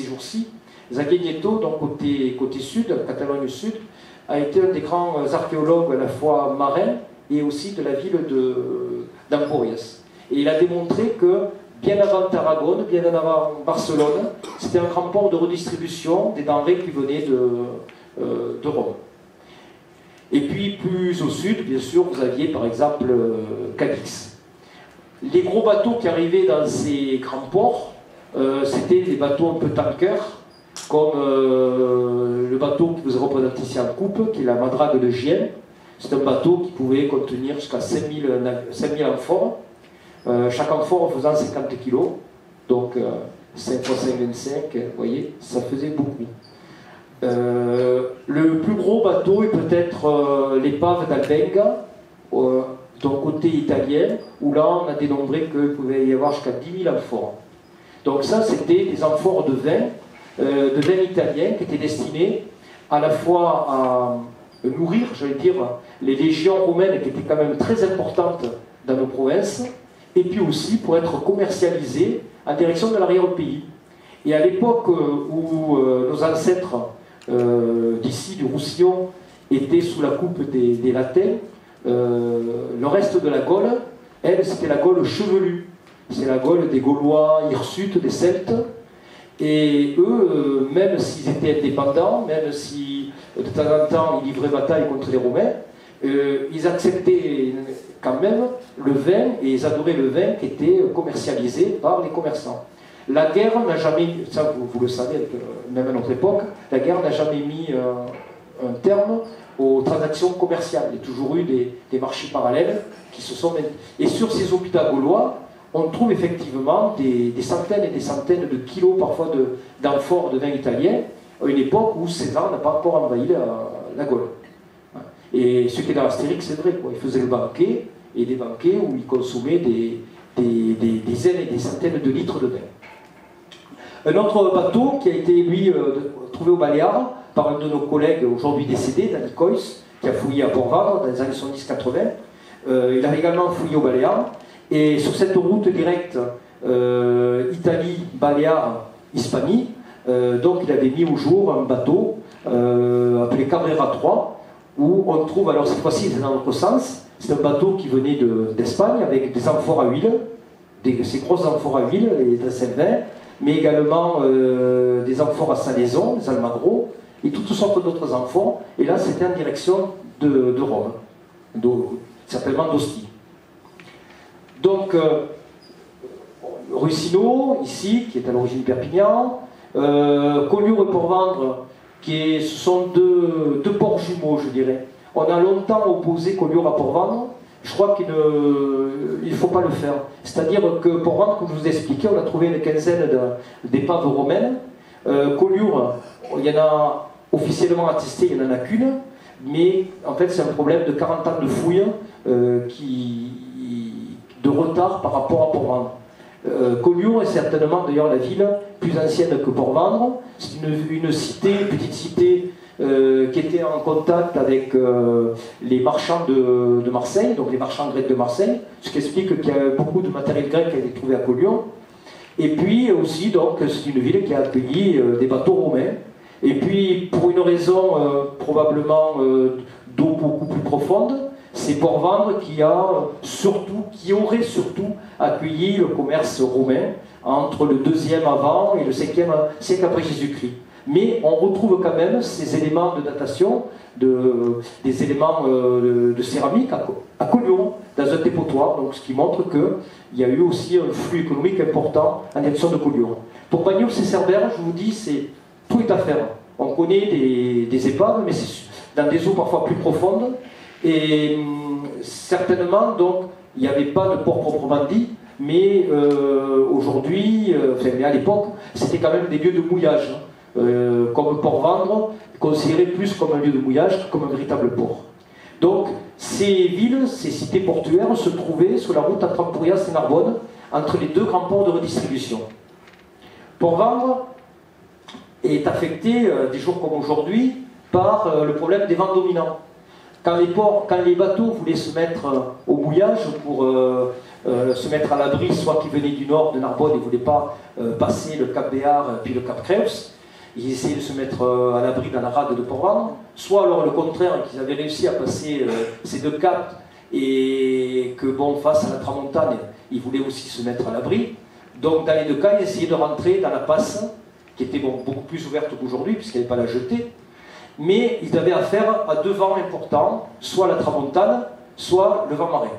jours-ci. Xavier Nieto, donc côté sud, Catalogne sud, a été un des grands archéologues à la fois marins et aussi de la ville d'Emporias. Et il a démontré que, bien avant Tarragone, bien avant Barcelone, c'était un grand port de redistribution des denrées qui venaient de Rome. Et puis plus au sud, bien sûr, vous aviez par exemple Cadix. Les gros bateaux qui arrivaient dans ces grands ports, c'était des bateaux un peu tankers, comme le bateau qui vous est représenté ici en coupe, qui est la Madrague de Gien. C'est un bateau qui pouvait contenir jusqu'à 5000 amphores, chaque amphore faisant 50 kg, donc 5 x 5, 25, vous voyez, ça faisait beaucoup. Le plus gros bateau est peut-être l'épave d'Albenga, donc côté italien, où là on a dénombré qu'il pouvait y avoir jusqu'à 10 000 amphores. Donc ça, c'était des amphores de vin italien qui étaient destinés à la fois à nourrir, j'allais dire, les légions romaines qui étaient quand même très importantes dans nos provinces, et puis aussi pour être commercialisés en direction de l'arrière-pays. Et à l'époque où nos ancêtres d'ici, du Roussillon, étaient sous la coupe des Latins, le reste de la Gaule, elle, c'était la Gaule chevelue. C'est la Gaule des Gaulois hirsutes, des Celtes. Et eux, même s'ils étaient indépendants, même si de temps en temps ils livraient bataille contre les Romains, ils acceptaient quand même le vin, et ils adoraient le vin qui était commercialisé par les commerçants. La guerre n'a jamais, ça vous le savez, même à notre époque, la guerre n'a jamais mis un terme aux transactions commerciales. Il y a toujours eu des marchés parallèles qui se sont... Et sur ces hôpitaux gaulois, on trouve effectivement des centaines et des centaines de kilos parfois d'amphores de vin italien, à une époque où César n'a pas encore envahi la Gaule. Et ce qui est dans l'Astérix, c'est vrai, quoi. Il faisait le banquet, et des banquets où il consommait des dizaines et des centaines de litres de vin. Un autre bateau qui a été, lui, trouvé au Baléares par un de nos collègues aujourd'hui décédé, Danny Coyce, qui a fouillé à Port-Vendre dans les années 70-80. Il a également fouillé au Baléares. Et sur cette route directe Italie, Baléares, Hispanie, donc il avait mis au jour un bateau appelé Cabrera 3, où on trouve, alors cette fois-ci c'est dans l'autre sens, c'est un bateau qui venait d'Espagne avec des amphores à huile, ces grosses amphores à huile, les Saint-Vin, mais également des amphores à salaison, des almagros, et toutes sortes d'autres amphores. Et là, c'était en direction de Rome, certainement d'Ostie. Donc, Russino, ici, qui est à l'origine Perpignan, Collioure et Port-Vendre, ce sont deux ports jumeaux, je dirais. On a longtemps opposé Collioure à Port-Vendre. Je crois qu'il ne faut pas le faire. C'est-à-dire que Port-Vendre, comme je vous ai expliqué, on a trouvé une quinzaine d'épaves romaines. Collioure, il y en a officiellement attesté, il n'y en a qu'une. mais en fait c'est un problème de 40 ans de fouilles de retard par rapport à Port-Vendre. Collioure est certainement d'ailleurs la ville plus ancienne que Port-Vendre. C'est une cité, une petite cité qui était en contact avec les marchands de Marseille, donc les marchands grecs de Marseille, ce qui explique qu'il y a beaucoup de matériel grec qui a été trouvé à Collioure. Et puis aussi, donc, c'est une ville qui a accueilli des bateaux romains. Et puis, pour une raison probablement d'eau beaucoup plus profonde, c'est Port-Vendre qui aurait surtout accueilli le commerce romain entre le 2e avant et le 5e siècle après Jésus-Christ. Mais on retrouve quand même ces éléments de datation, des éléments de céramique à Collioure, dans un dépotoir, donc ce qui montre qu'il y a eu aussi un flux économique important en direction de Collioure. Pour Bagnols et Cerbère, je vous dis, tout est à faire. On connaît des épaves, mais c'est dans des eaux parfois plus profondes. Et certainement, donc, il n'y avait pas de port proprement dit, mais aujourd'hui, mais à l'époque, c'était quand même des lieux de mouillage. Comme Port-Vendre, considéré plus comme un lieu de mouillage que comme un véritable port. Donc, ces villes, ces cités portuaires se trouvaient sur la route entre Empurias et Narbonne, entre les deux grands ports de redistribution. Port-Vendre est affecté, des jours comme aujourd'hui, par le problème des vents dominants. Quand les bateaux voulaient se mettre au mouillage pour se mettre à l'abri, soit qui venaient du nord de Narbonne et ne voulaient pas passer le Cap Béar puis le Cap Creus, ils essayaient de se mettre à l'abri dans la rade de Port-Vendre, soit alors le contraire, qu'ils avaient réussi à passer ces deux caps et que, bon, face à la tramontane, ils voulaient aussi se mettre à l'abri. Donc, dans les deux cas, ils essayaient de rentrer dans la passe, qui était beaucoup plus ouverte qu'aujourd'hui, puisqu'il n'y avait pas la jetée. Mais ils avaient affaire à deux vents importants, soit la tramontane, soit le vent marin.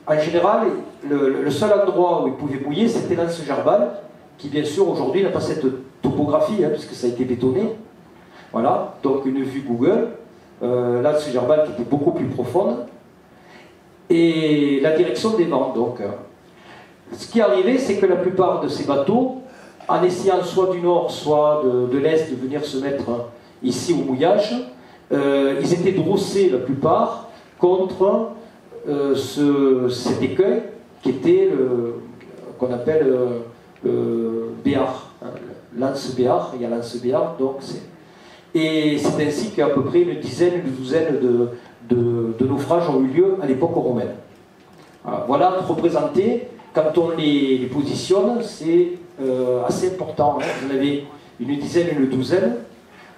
En général, le seul endroit où ils pouvaient mouiller, c'était l'Anse-Gerbal, qui bien sûr aujourd'hui n'a pas cette topographie, puisque ça a été bétonné. Voilà, donc une vue Google, l'Anse-Gerbal qui était beaucoup plus profonde, et la direction des vents. Donc, ce qui arrivait, c'est que la plupart de ces bateaux, en essayant soit du nord, soit de l'est, de venir se mettre ici au mouillage, ils étaient drossés la plupart contre cet écueil qui était qu'on appelle le Béar, l'Anse-Béar, il y a l'Anse-Béar, donc et c'est ainsi qu'à peu près une douzaine de naufrages ont eu lieu à l'époque romaine. Voilà représenté, quand on les positionne, c'est assez important. Vous en avez une dizaine, une douzaine.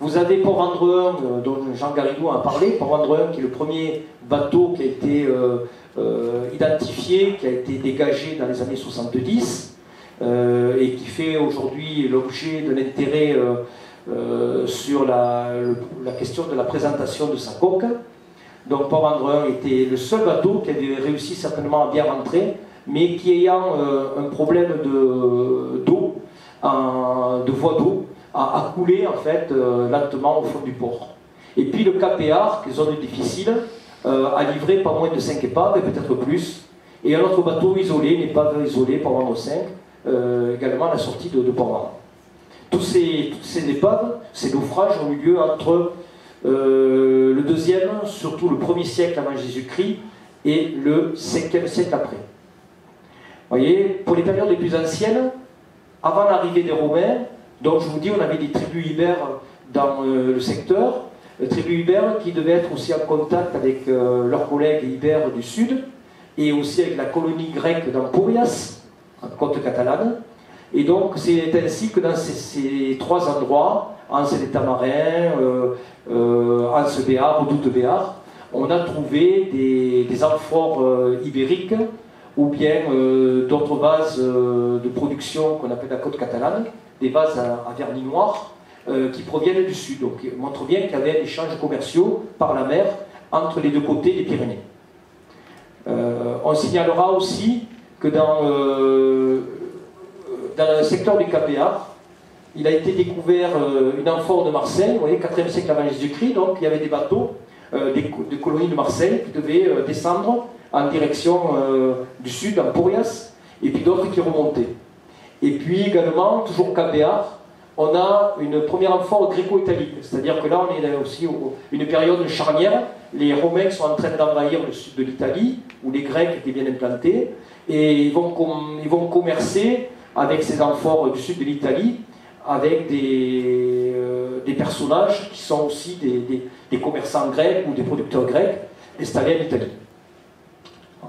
Vous avez Port-Vendre 1, dont Jean Garrigou a parlé, Port-Vendre 1 qui est le premier bateau qui a été identifié, qui a été dégagé dans les années 70 et qui fait aujourd'hui l'objet d'un intérêt sur la question de la présentation de sa coque. Donc Port-Vendre 1 était le seul bateau qui avait réussi certainement à bien rentrer, mais qui ayant un problème d'eau, de voie d'eau, a coulé en fait lentement au fond du port. Et puis le Cap Béar, qui est zone difficile, a livré pas moins de 5 épaves, et peut-être plus. Et un autre bateau isolé, une épave isolée, Port-Vendre 5, également à la sortie de Port-Vendre. Toutes ces épaves, ces naufrages ont eu lieu entre le 2e, surtout le 1er siècle avant Jésus-Christ, et le 5e siècle après. Vous voyez, pour les périodes les plus anciennes, avant l'arrivée des Romains, donc je vous dis, on avait des tribus ibères dans le secteur, tribus ibères qui devaient être aussi en contact avec leurs collègues ibères du sud, et aussi avec la colonie grecque d'Empurias, en côte catalane. Et donc c'est ainsi que dans ces trois endroits, Anse des Tamarins, Anse Béar, Redoute Béar, on a trouvé des amphores ibériques ou bien d'autres vases de production qu'on appelle la côte catalane, des vases à vernis noir qui proviennent du sud. Donc ils montrent bien qu'il y avait des échanges commerciaux par la mer entre les deux côtés des Pyrénées. On signalera aussi que dans le secteur du Cap Béar, il a été découvert une amphore de Marseille, vous voyez, 4e siècle avant Jésus-Christ, donc il y avait des bateaux des colonies de Marseille qui devaient descendre en direction du sud, Empurias, et puis d'autres qui remontaient. Et puis également, toujours Cap Béar, on a une première amphore gréco-italique. C'est-à-dire que là, on est aussi une période charnière. Les Romains sont en train d'envahir le sud de l'Italie, où les Grecs étaient bien implantés, et ils vont commercer avec ces amphores du sud de l'Italie, avec des personnages qui sont aussi des commerçants grecs ou des producteurs grecs installés en Italie.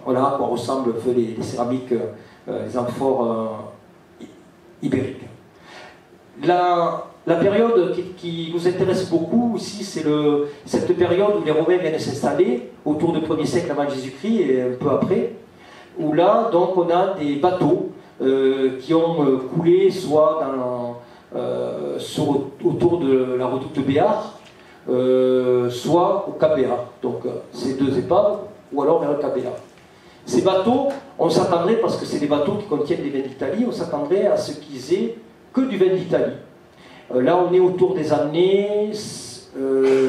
Voilà à quoi ressemblent les céramiques, les amphores ibériques. La période qui nous intéresse beaucoup ici, c'est cette période où les Romains viennent s'installer, autour du 1er siècle avant Jésus-Christ et un peu après, où là, donc, on a des bateaux qui ont coulé soit autour de la redoute de Béar, soit au Cap Béar. Donc, ces deux épaves, ou alors vers le Cap Béar. Ces bateaux, on s'attendrait, parce que c'est des bateaux qui contiennent des vins d'Italie, on s'attendrait à ce qu'ils aient que du vin d'Italie. Là, on est autour des années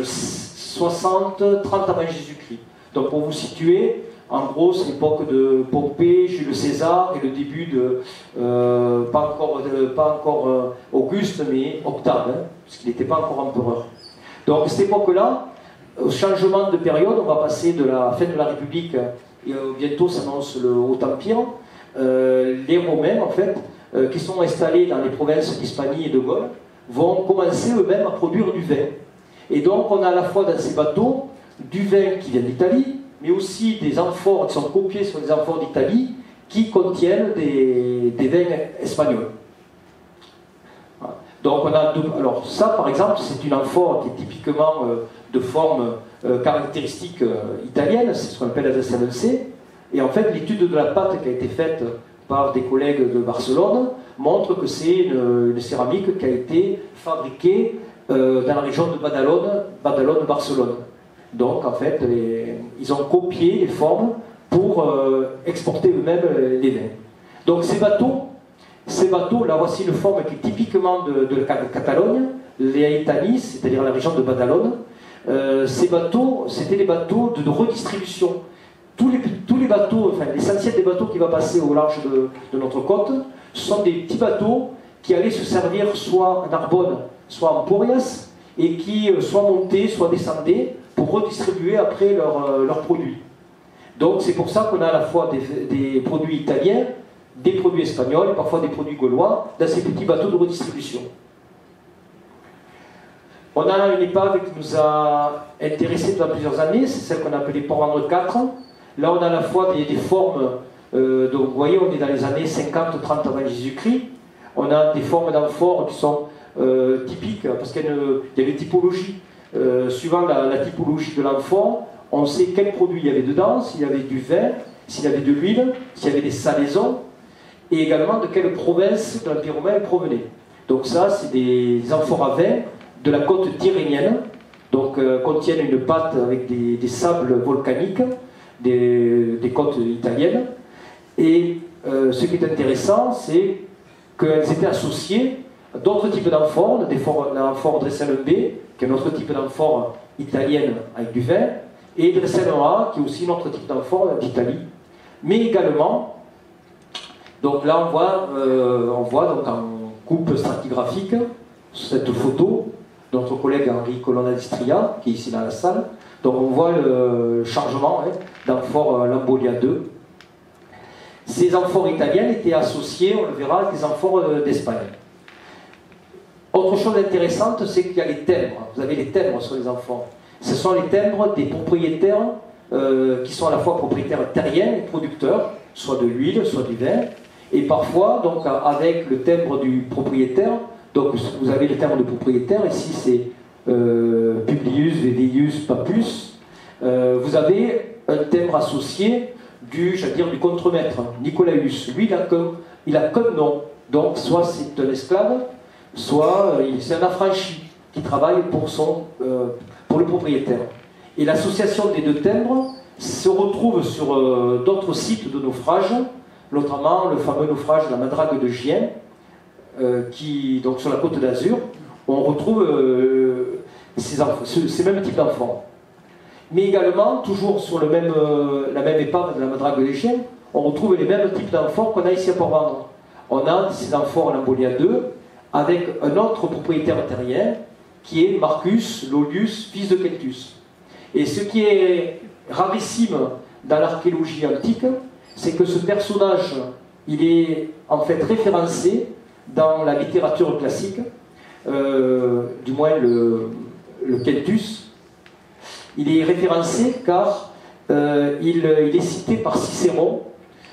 60, 30 avant Jésus-Christ. Donc, pour vous situer, en gros, c'est l'époque de Pompée, Jules César et le début de, pas encore Auguste, mais Octave, hein, parce qu'il n'était pas encore empereur. Donc, à cette époque-là, au changement de période, on va passer de la fin de la République, et bientôt s'annonce le Haut-Empire, les Romains, en fait, qui sont installés dans les provinces d'Hispanie et de Gaule, vont commencer eux-mêmes à produire du vin. Et donc on a à la fois dans ces bateaux du vin qui vient d'Italie, mais aussi des amphores qui sont copiés sur les amphores d'Italie qui contiennent des vins espagnols. Voilà. Donc on a alors ça par exemple c'est une amphore qui est typiquement de forme caractéristique italienne, c'est ce qu'on appelle la SLC, et en fait l'étude de la pâte qui a été faite par des collègues de Barcelone montre que c'est une céramique qui a été fabriquée dans la région de Badalone-Barcelone. Donc en fait, ils ont copié les formes pour exporter eux-mêmes les vins. Donc ces bateaux, là voici une forme qui est typiquement de la Catalogne, les Aitanis, c'est-à-dire la région de Badalone. Ces bateaux, c'était des bateaux de redistribution. Tous les bateaux, enfin l'essentiel des bateaux qui va passer au large de notre côte, ce sont des petits bateaux qui allaient se servir soit en Narbonne, soit en Porias, et qui soit montaient, soit descendaient pour redistribuer après leurs produits. Donc c'est pour ça qu'on a à la fois des produits italiens, des produits espagnols, et parfois des produits gaulois, dans ces petits bateaux de redistribution. On a une épave qui nous a intéressés pendant plusieurs années, c'est celle qu'on a appelée Port-André IV. Là, on a à la fois des formes, donc vous voyez, on est dans les années 50-30 avant Jésus-Christ. On a des formes d'amphores qui sont typiques, parce qu'il y a des typologies. Suivant la typologie de l'amphore, on sait quel produit il y avait dedans, s'il y avait du vin, s'il y avait de l'huile, s'il y avait des salaisons, et également de quelle province de l'Empire romain elle provenait. Donc ça, c'est des amphores à vin de la côte tyrrhénienne, donc contiennent une pâte avec des sables volcaniques, des côtes italiennes. Et ce qui est intéressant, c'est qu'elles étaient associées à d'autres types d'amphores, l'amphore Dressel B, qui est un autre type d'amphore italienne avec du vin, et Dressel A, qui est aussi un autre type d'amphore d'Italie. Mais également, donc là on voit donc en coupe stratigraphique, sur cette photo, notre collègue Henri Colonna d'Istria, qui est ici dans la salle. Donc on voit le chargement d'amphores Lambolia 2. Ces amphores italiennes étaient associées, on le verra, avec des amphores d'Espagne. Autre chose intéressante, c'est qu'il y a les timbres. Vous avez les timbres sur les amphores. Ce sont les timbres des propriétaires qui sont à la fois propriétaires terriens et producteurs, soit de l'huile, soit du vin. Et parfois, donc, avec le timbre du propriétaire, donc vous avez le timbre du propriétaire, ici c'est Publius, Vedius, Papus. Vous avez un timbre associé du contremaître, Nicolaus. Lui, il a qu'un nom. Donc, soit c'est un esclave, soit c'est un affranchi qui travaille pour le propriétaire. Et l'association des deux timbres se retrouve sur d'autres sites de naufrage, notamment le fameux naufrage de la Madrague de Gien, donc sur la côte d'Azur, on retrouve ces mêmes types d'amphores. Mais également, toujours sur la même épave de la Madrague de Gien, on retrouve les mêmes types d'amphores qu'on a ici à Port-Vendre. On a ces amphores en Lambolia 2, avec un autre propriétaire terrien, qui est Marcus Laulius, fils de Quintus. Et ce qui est rarissime dans l'archéologie antique, c'est que ce personnage, il est en fait référencé dans la littérature classique, du moins le Quintus. Il est référencé car il est cité par Cicéron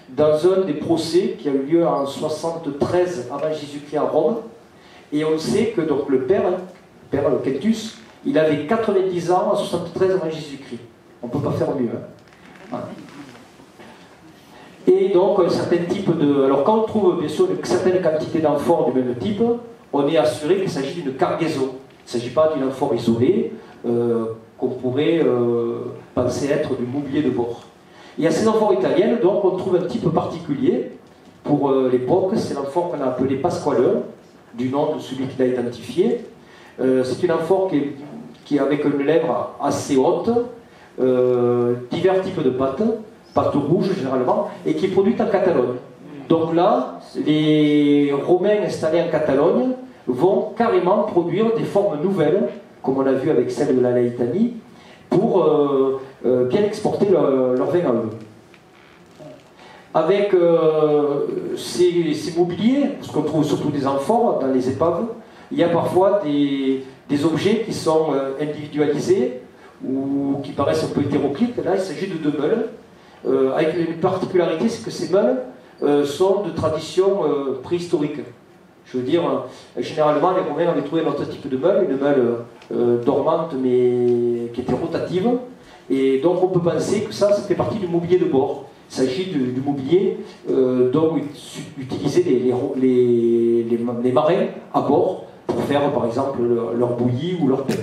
dans un des procès qui a eu lieu en 73 avant Jésus-Christ à Rome. Et on sait que donc, le père, le Quintus, il avait 90 ans en 73 avant Jésus-Christ. On ne peut pas faire mieux. Hein. Voilà. Et donc, un certain type de... Alors, quand on trouve, bien sûr, une certaine quantité d'amphores du même type, on est assuré qu'il s'agit d'une cargaison. Il ne s'agit pas d'une amphore isolée, qu'on pourrait penser être du mobilier de bord. Et à ces amphores italiennes, donc, on trouve un type particulier. Pour l'époque, c'est l'amphore qu'on a appelé Pasquale, du nom de celui qui l'a identifié. C'est une amphore qui est avec une lèvre assez haute, divers types de pâtes rouges généralement, et qui est produite en Catalogne. Donc là, les Romains installés en Catalogne vont carrément produire des formes nouvelles, comme on a vu avec celle de la Laïtanie, pour bien exporter leur vin à eux. Avec ces mobiliers, ce qu'on trouve surtout des amphores dans les épaves, il y a parfois des objets qui sont individualisés ou qui paraissent un peu hétéroclites. Là, il s'agit de 2 meules, avec une particularité, c'est que ces meules sont de tradition préhistorique. Je veux dire, généralement, les Romains avaient trouvé un autre type de meule, une meule dormante mais qui était rotative. Et donc, on peut penser que ça fait partie du mobilier de bord. Il s'agit du mobilier dont utilisaient les marins à bord pour faire, par exemple, leur bouillie ou leur pain.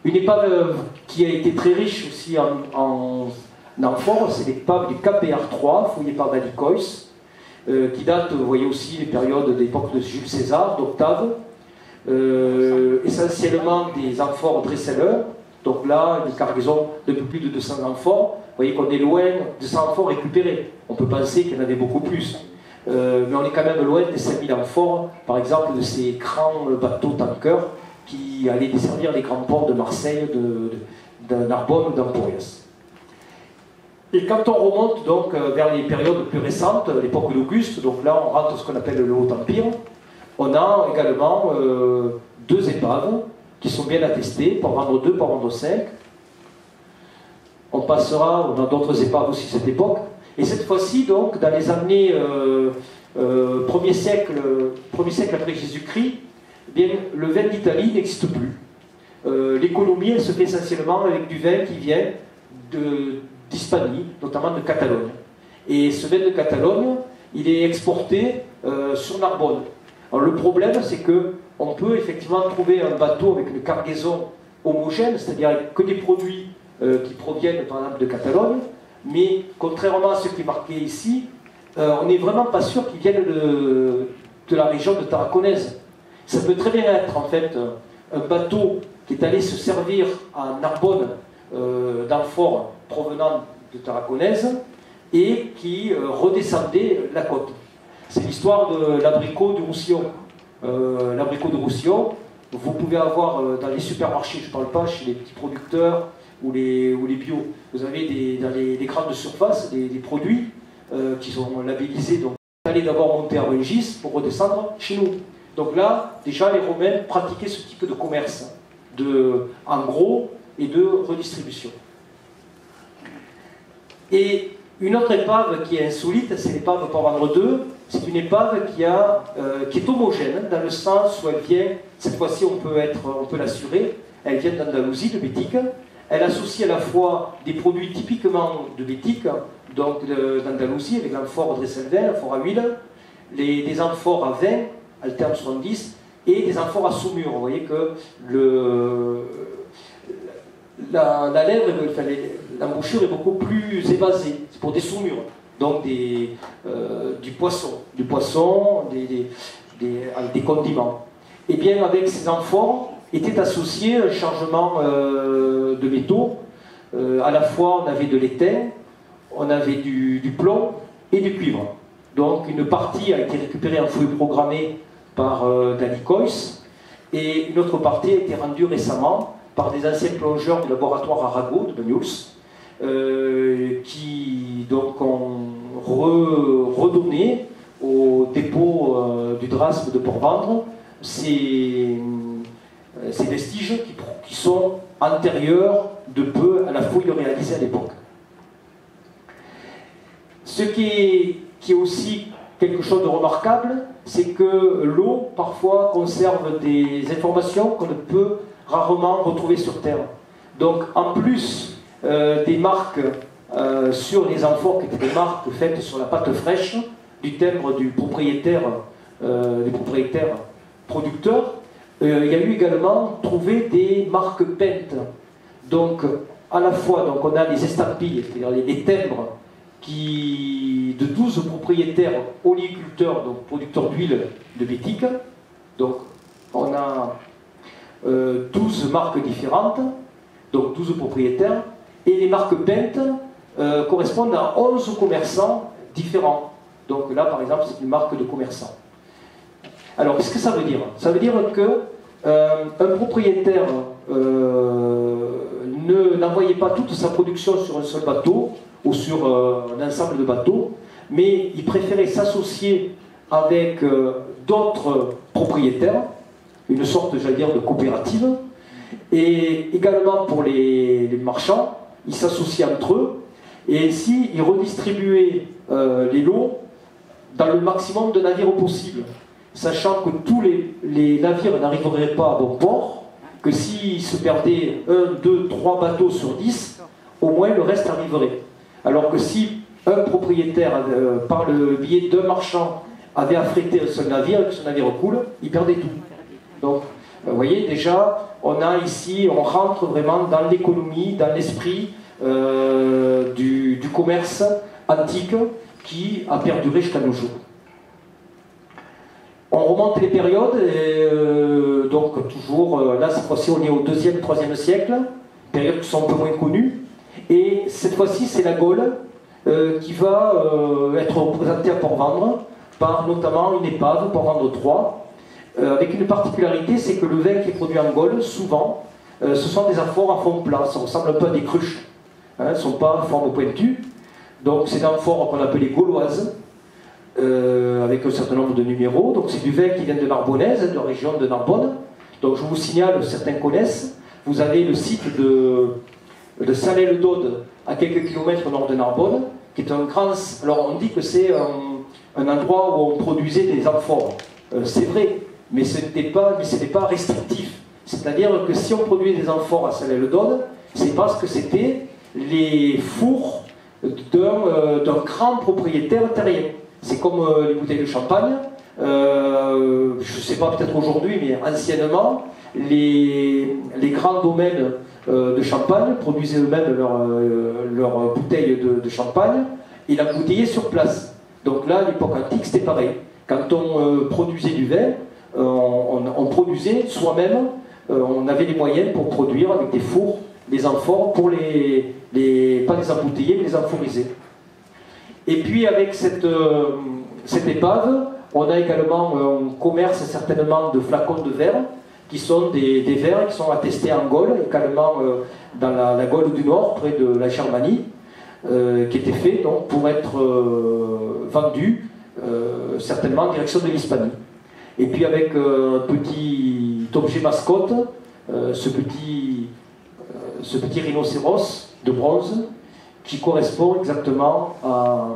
Une épave qui a été très riche aussi en amphores, c'est l'épave du KPR3, fouillée par Dalicois, qui date, vous voyez aussi, les périodes d'époque de Jules César, d'Octave, essentiellement des amphores Dresseler. Donc là, une cargaison d'un peu plus de 200 amphores. Vous voyez qu'on est loin de 200 amphores récupérés. On peut penser qu'il y en avait beaucoup plus. Mais on est quand même loin des 5000 amphores, par exemple, de ces grands bateaux tankers qui allaient desservir les grands ports de Marseille, de Narbonne ou d'Emporias. Et quand on remonte donc vers les périodes plus récentes, l'époque d'Auguste, donc là on rentre dans ce qu'on appelle le Haut Empire, on a également 2 épaves qui sont bien attestées, pour vendre 2, pour vendre 5. On passera, on a d'autres épaves aussi cette époque. Et cette fois-ci, donc, dans les années 1er siècle après Jésus-Christ, eh bien, le vin d'Italie n'existe plus. L'économie, elle se fait essentiellement avec du vin qui vient d'Hispanie, notamment de Catalogne. Et ce vin de Catalogne, il est exporté sur Narbonne. Alors, le problème, c'est qu'on peut effectivement trouver un bateau avec une cargaison homogène, c'est-à-dire avec que des produits qui proviennent par exemple de Catalogne, mais contrairement à ce qui est marqué ici, on n'est vraiment pas sûr qu'ils viennent de la région de Tarraconaise. Ça peut très bien être en fait un bateau qui est allé se servir à Narbonne d'amphores provenant de Tarraconaise et qui redescendait la côte. C'est l'histoire de l'abricot de Roussillon. L'abricot de Roussillon, vous pouvez avoir dans les supermarchés, je ne parle pas chez les petits producteurs ou les bio, vous avez dans les grandes surfaces des produits qui sont labellisés, donc allez d'abord monter à Rungis pour redescendre chez nous. Donc là, déjà les Romains pratiquaient ce type de commerce, en gros et de redistribution. Et une autre épave qui est insolite, c'est l'épave pour vendre 2. C'est une épave qui est homogène, dans le sens où elle vient, cette fois-ci on peut l'assurer, elle vient d'Andalousie, de Bétique. Elle associe à la fois des produits typiquement de Bétique, donc d'Andalousie, avec l'amphore Dresselvin, l'amphore à huile, des amphores à vin, Alterme 70, et des amphores à saumure. Vous voyez que la lèvre, l'embouchure est beaucoup plus évasée, c'est pour des saumures. Donc du poisson, avec des condiments. Et bien avec ces amphores était associé un chargement de métaux. À la fois on avait de l'étain, on avait du plomb et du cuivre. Donc une partie a été récupérée en fouille programmée par Danny Coyce, et une autre partie a été rendue récemment par des anciens plongeurs du laboratoire Arago de Banyuls, qui donc ont redonné au dépôt du Drasme de Port-Vendre ces vestiges qui sont antérieurs de peu à la fouille réalisée à l'époque. Ce qui est aussi quelque chose de remarquable, c'est que l'eau parfois conserve des informations qu'on ne peut rarement retrouver sur Terre. Donc en plus des marques sur les amphores, qui étaient des marques faites sur la pâte fraîche, du timbre du propriétaire, des propriétaires producteurs, il y a eu également trouvé des marques peintes. Donc à la fois donc, on a les estampilles, c'est-à-dire les timbres de 12 propriétaires oléiculteurs, donc producteurs d'huile de bétique. Donc on a 12 marques différentes, donc 12 propriétaires, et les marques peintes correspondent à 11 commerçants différents. Donc là, par exemple, c'est une marque de commerçant. Alors, qu'est-ce que ça veut dire? Ça veut dire que un propriétaire n'envoyait pas toute sa production sur un seul bateau ou sur un ensemble de bateaux, mais il préférait s'associer avec d'autres propriétaires, une sorte, j'allais dire, de coopérative, et également pour les marchands, ils s'associaient entre eux, et ainsi ils redistribuaient les lots dans le maximum de navires possible, sachant que tous les navires n'arriveraient pas à bon port, que s'ils se perdaient 1, 2, 3 bateaux sur 10, au moins le reste arriverait. Alors que si un propriétaire, par le biais d'un marchand, avait affrété un seul navire et que ce navire coule, il perdait tout. Donc, vous voyez, déjà, on rentre vraiment dans l'économie, dans l'esprit du commerce antique qui a perduré jusqu'à nos jours. On remonte les périodes, et, donc toujours, là cette fois-ci on est au 2e, 3e siècle, périodes qui sont un peu moins connues, et cette fois-ci c'est la Gaule qui va être représentée à Port-Vendre par notamment une épave, Port-Vendre 3, avec une particularité, c'est que le vin qui est produit en Gaule, souvent, ce sont des amphores à fond plat, ça ressemble un peu à des cruches, hein, ne sont pas en forme pointue, donc c'est des amphores qu'on appelle les gauloises, avec un certain nombre de numéros. Donc c'est du vin qui vient de Narbonnaise, de la région de Narbonne. Donc je vous signale, certains connaissent, vous avez le site de Salais-le-Daude, à quelques kilomètres au nord de Narbonne, qui est un grand... Alors on dit que c'est un endroit où on produisait des amphores. C'est vrai, mais ce n'était pas restrictif. C'est-à-dire que si on produisait des amphores à Salais-le-Daude, c'est parce que c'était les fours d'un grand propriétaire terrien. C'est comme les bouteilles de champagne. Je ne sais pas, peut-être aujourd'hui, mais anciennement, les grands domaines de champagne produisaient eux-mêmes leurs bouteilles de champagne et l'emboutteillaient sur place. Donc là, à l'époque antique, c'était pareil. Quand on produisait du vin, on produisait soi-même, on avait les moyens pour produire avec des fours, des amphores, pour pas les embouteiller, mais les amphoriser. Et puis avec cette épave, on a également un commerce certainement de flacons de verre, qui sont des verres qui sont attestés en Gaule, également dans la Gaule du Nord, près de la Germanie, qui étaient faits donc, pour être vendus certainement en direction de l'Hispanie. Et puis avec un petit objet mascotte, ce petit rhinocéros de bronze, qui correspond exactement à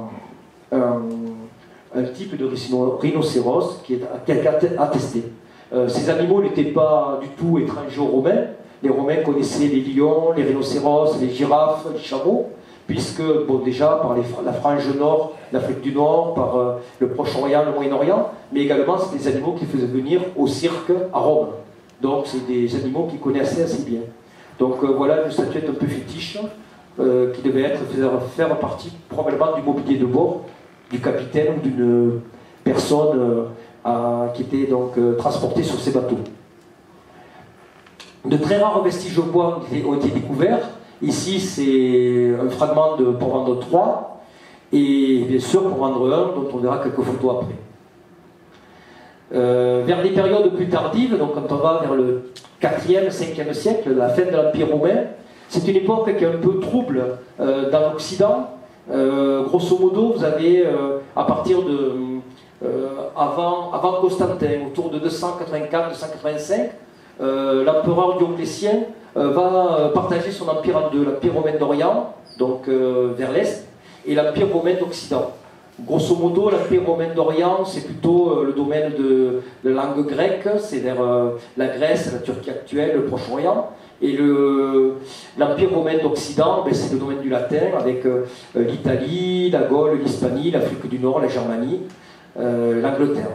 un type de rhinocéros qui est attesté. Ces animaux n'étaient pas du tout étrangers aux Romains. Les Romains connaissaient les lions, les rhinocéros, les girafes, les chameaux, puisque, bon, déjà par la frange nord, l'Afrique du Nord, par le Proche-Orient, le Moyen-Orient, mais également c'est des animaux qui faisaient venir au cirque à Rome. Donc c'est des animaux qu'ils connaissaient assez bien. Donc voilà une statuette un peu fétiche, qui devait faire partie probablement du mobilier de bord du capitaine ou d'une personne qui était donc transportée sur ces bateaux. De très rares vestiges au bois ont été découverts. Ici, c'est un fragment de Port-Vendre 3 et bien sûr Port-Vendre 1, dont on verra quelques photos après. Vers des périodes plus tardives, donc quand on va vers le 4e, 5e siècle, la fin de l'Empire romain, c'est une époque qui est un peu trouble dans l'Occident. Grosso modo, vous avez à partir de avant Constantin, autour de 284-285, l'empereur Dioclétien va partager son empire en deux, l'empire romain d'Orient, donc vers l'est, et l'empire romain d'Occident. Grosso modo, l'empire romain d'Orient, c'est plutôt le domaine de la langue grecque, c'est vers la Grèce, la Turquie actuelle, le Proche-Orient. Et l'empire romain d'Occident, ben, c'est le domaine du latin, avec l'Italie, la Gaule, l'Hispanie, l'Afrique du Nord, la Germanie, l'Angleterre.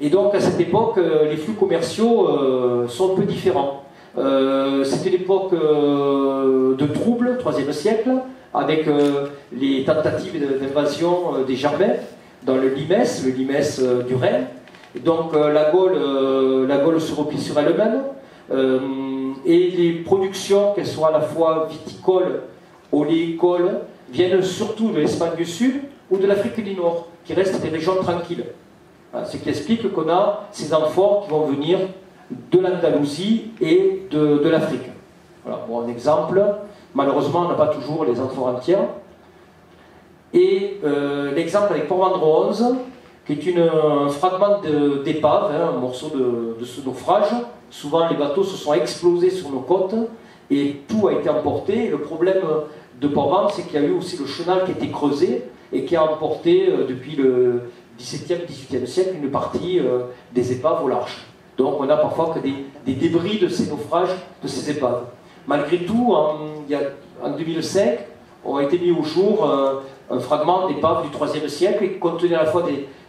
Et donc à cette époque, les flux commerciaux sont un peu différents. C'était l'époque de trouble, 3e siècle, avec les tentatives d'invasion des Germains dans le Limès du Rhin. Et donc la Gaule se replie sur elle-même. Et les productions, qu'elles soient à la fois viticoles, oléicoles, viennent surtout de l'Espagne du Sud ou de l'Afrique du Nord, qui restent des régions tranquilles. Ce qui explique qu'on a ces amphores qui vont venir de l'Andalousie et de l'Afrique. Voilà, bon, un exemple. Malheureusement, on n'a pas toujours les amphores entières. Et l'exemple avec Port-Vendres 11, qui est un fragment d'épave, un morceau de ce naufrage. Souvent, les bateaux se sont explosés sur nos côtes et tout a été emporté. Le problème de Port-Vendres, c'est qu'il y a eu aussi le chenal qui a été creusé et qui a emporté depuis le XVIIe, XVIIIe siècle une partie des épaves au large. Donc, on a parfois que des débris de ces naufrages, de ces épaves. Malgré tout, en 2005, on a été mis au jour un fragment d'épave du IIIe siècle qui contenait à la fois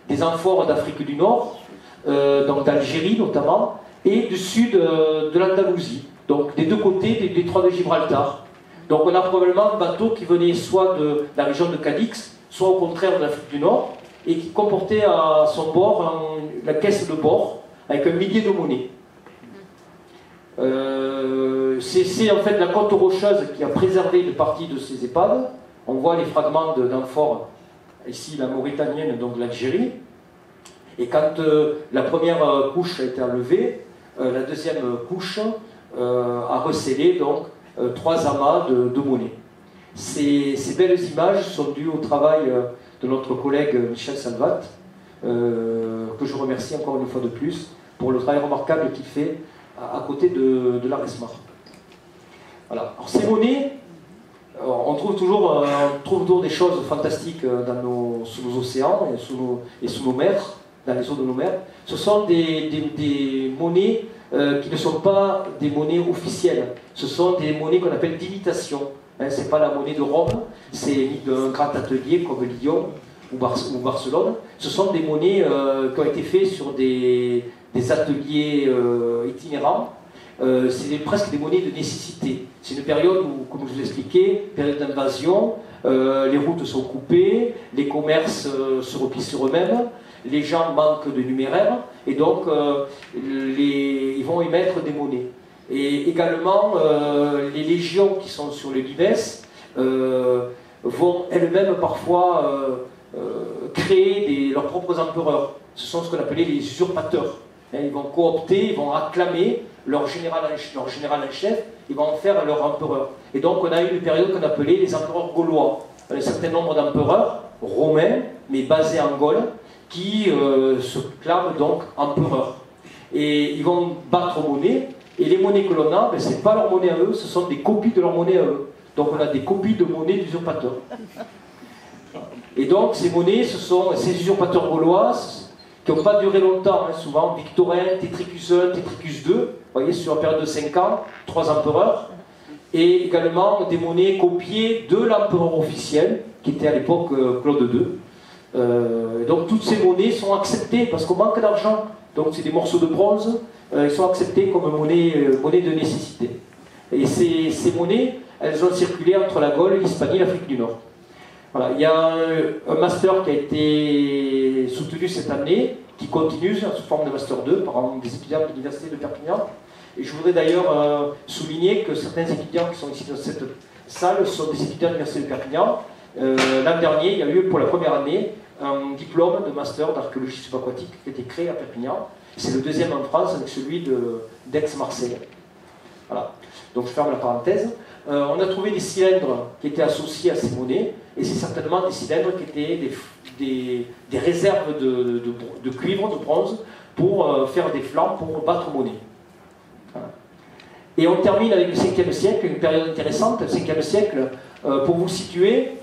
des amphores d'Afrique du Nord, donc d'Algérie notamment, et du sud de l'Andalousie, donc des deux côtés des détroits de Gibraltar. Donc on a probablement un bateau qui venait soit de la région de Cadix, soit au contraire de l'Afrique du Nord, et qui comportait à son bord la caisse de bord avec un millier de monnaies. C'est en fait la côte rocheuse qui a préservé une partie de ces épaves. On voit les fragments d'amphores, ici la mauritanienne, donc l'Algérie. Et quand la première couche a été enlevée, la deuxième couche a recélé donc 3 amas de monnaie. Ces belles images sont dues au travail de notre collègue Michel Salvat, que je remercie encore une fois de plus pour le travail remarquable qu'il fait à côté de l'ARESMAR. Voilà. Alors ces monnaies, on trouve toujours des choses fantastiques sous nos océans et sous nos mers, dans les eaux de nos mers. Ce sont des monnaies qui ne sont pas des monnaies officielles. Ce sont des monnaies qu'on appelle d'imitation. Ce n'est pas la monnaie de Rome, c'est ni d'un grand atelier comme Lyon ou Barcelone. Ce sont des monnaies qui ont été faites sur des ateliers itinérants. C'est presque des monnaies de nécessité. C'est une période où, comme je vous l'expliquais, période d'invasion, les routes sont coupées, les commerces se replient sur eux-mêmes, les gens manquent de numéraire, et donc ils vont émettre des monnaies. Et également, les légions qui sont sur le Limès vont elles-mêmes parfois créer leurs propres empereurs. Ce sont ce qu'on appelait les usurpateurs. Ils vont coopter, ils vont acclamer leur général en chef, ils vont en faire leur empereur. Et donc on a eu une période qu'on appelait les empereurs gaulois. Un certain nombre d'empereurs romains, mais basés en Gaule, qui se clament donc empereurs. Et ils vont battre monnaie, et les monnaies que l'on a, ce n'est pas leur monnaie à eux, ce sont des copies de leur monnaie à eux. Donc on a des copies de monnaie d'usurpateurs. Et donc ces monnaies, ce sont ces usurpateurs gaulois, qui n'ont pas duré longtemps, souvent Victorin, Tétricus I, Tétricus II, vous voyez, sur la période de 5 ans, 3 empereurs, et également des monnaies copiées de l'empereur officiel, qui était à l'époque Claude II. Donc toutes ces monnaies sont acceptées, parce qu'on manque d'argent, donc c'est des morceaux de bronze, ils sont acceptés comme monnaie de nécessité. Et ces monnaies, elles ont circulé entre la Gaule, l'Hispanie et l'Afrique du Nord. Voilà, il y a un master qui a été soutenu cette année, qui continue sous forme de master 2 par des étudiants de l'université de Perpignan. Et je voudrais d'ailleurs souligner que certains étudiants qui sont ici dans cette salle sont des étudiants de l'université de Perpignan. L'an dernier, il y a eu pour la première année un diplôme de master d'archéologie subaquatique qui a été créé à Perpignan. C'est le deuxième en France avec celui d'Aix-Marseille. Voilà. Donc je ferme la parenthèse. On a trouvé des cylindres qui étaient associés à ces monnaies, et c'est certainement des cylindres qui étaient des réserves de cuivre, de bronze, pour faire des flammes, pour battre monnaie. Voilà. Et on termine avec le 5e siècle, une période intéressante. Le 5e siècle, pour vous situer,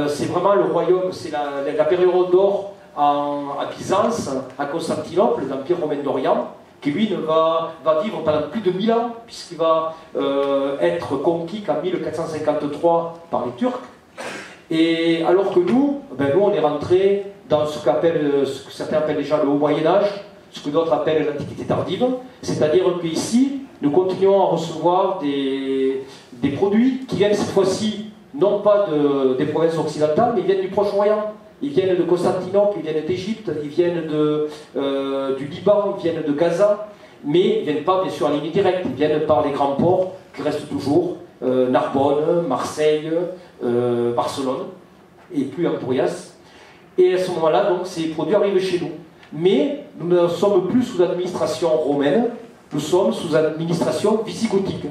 c'est vraiment le royaume, c'est la période d'or à Byzance, à Constantinople, l'Empire romain d'Orient, qui lui va vivre pendant plus de 1000 ans, puisqu'il va être conquis qu'en 1453 par les Turcs. Et alors que nous on est rentré dans ce que certains appellent déjà le Haut Moyen-Âge, ce que d'autres appellent l'Antiquité tardive, c'est-à-dire qu'ici, nous continuons à recevoir des produits qui viennent cette fois-ci, non pas des provinces occidentales, mais ils viennent du Proche-Orient. Ils viennent de Constantinople, ils viennent d'Égypte, ils viennent du Liban, ils viennent de Gaza, mais ils ne viennent pas bien sûr en ligne directe, ils viennent par les grands ports qui restent toujours, Narbonne, Marseille, Barcelone, et plus Empurias. Et à ce moment-là, donc, ces produits arrivent chez nous. Mais nous ne sommes plus sous administration romaine, nous sommes sous administration visigothique.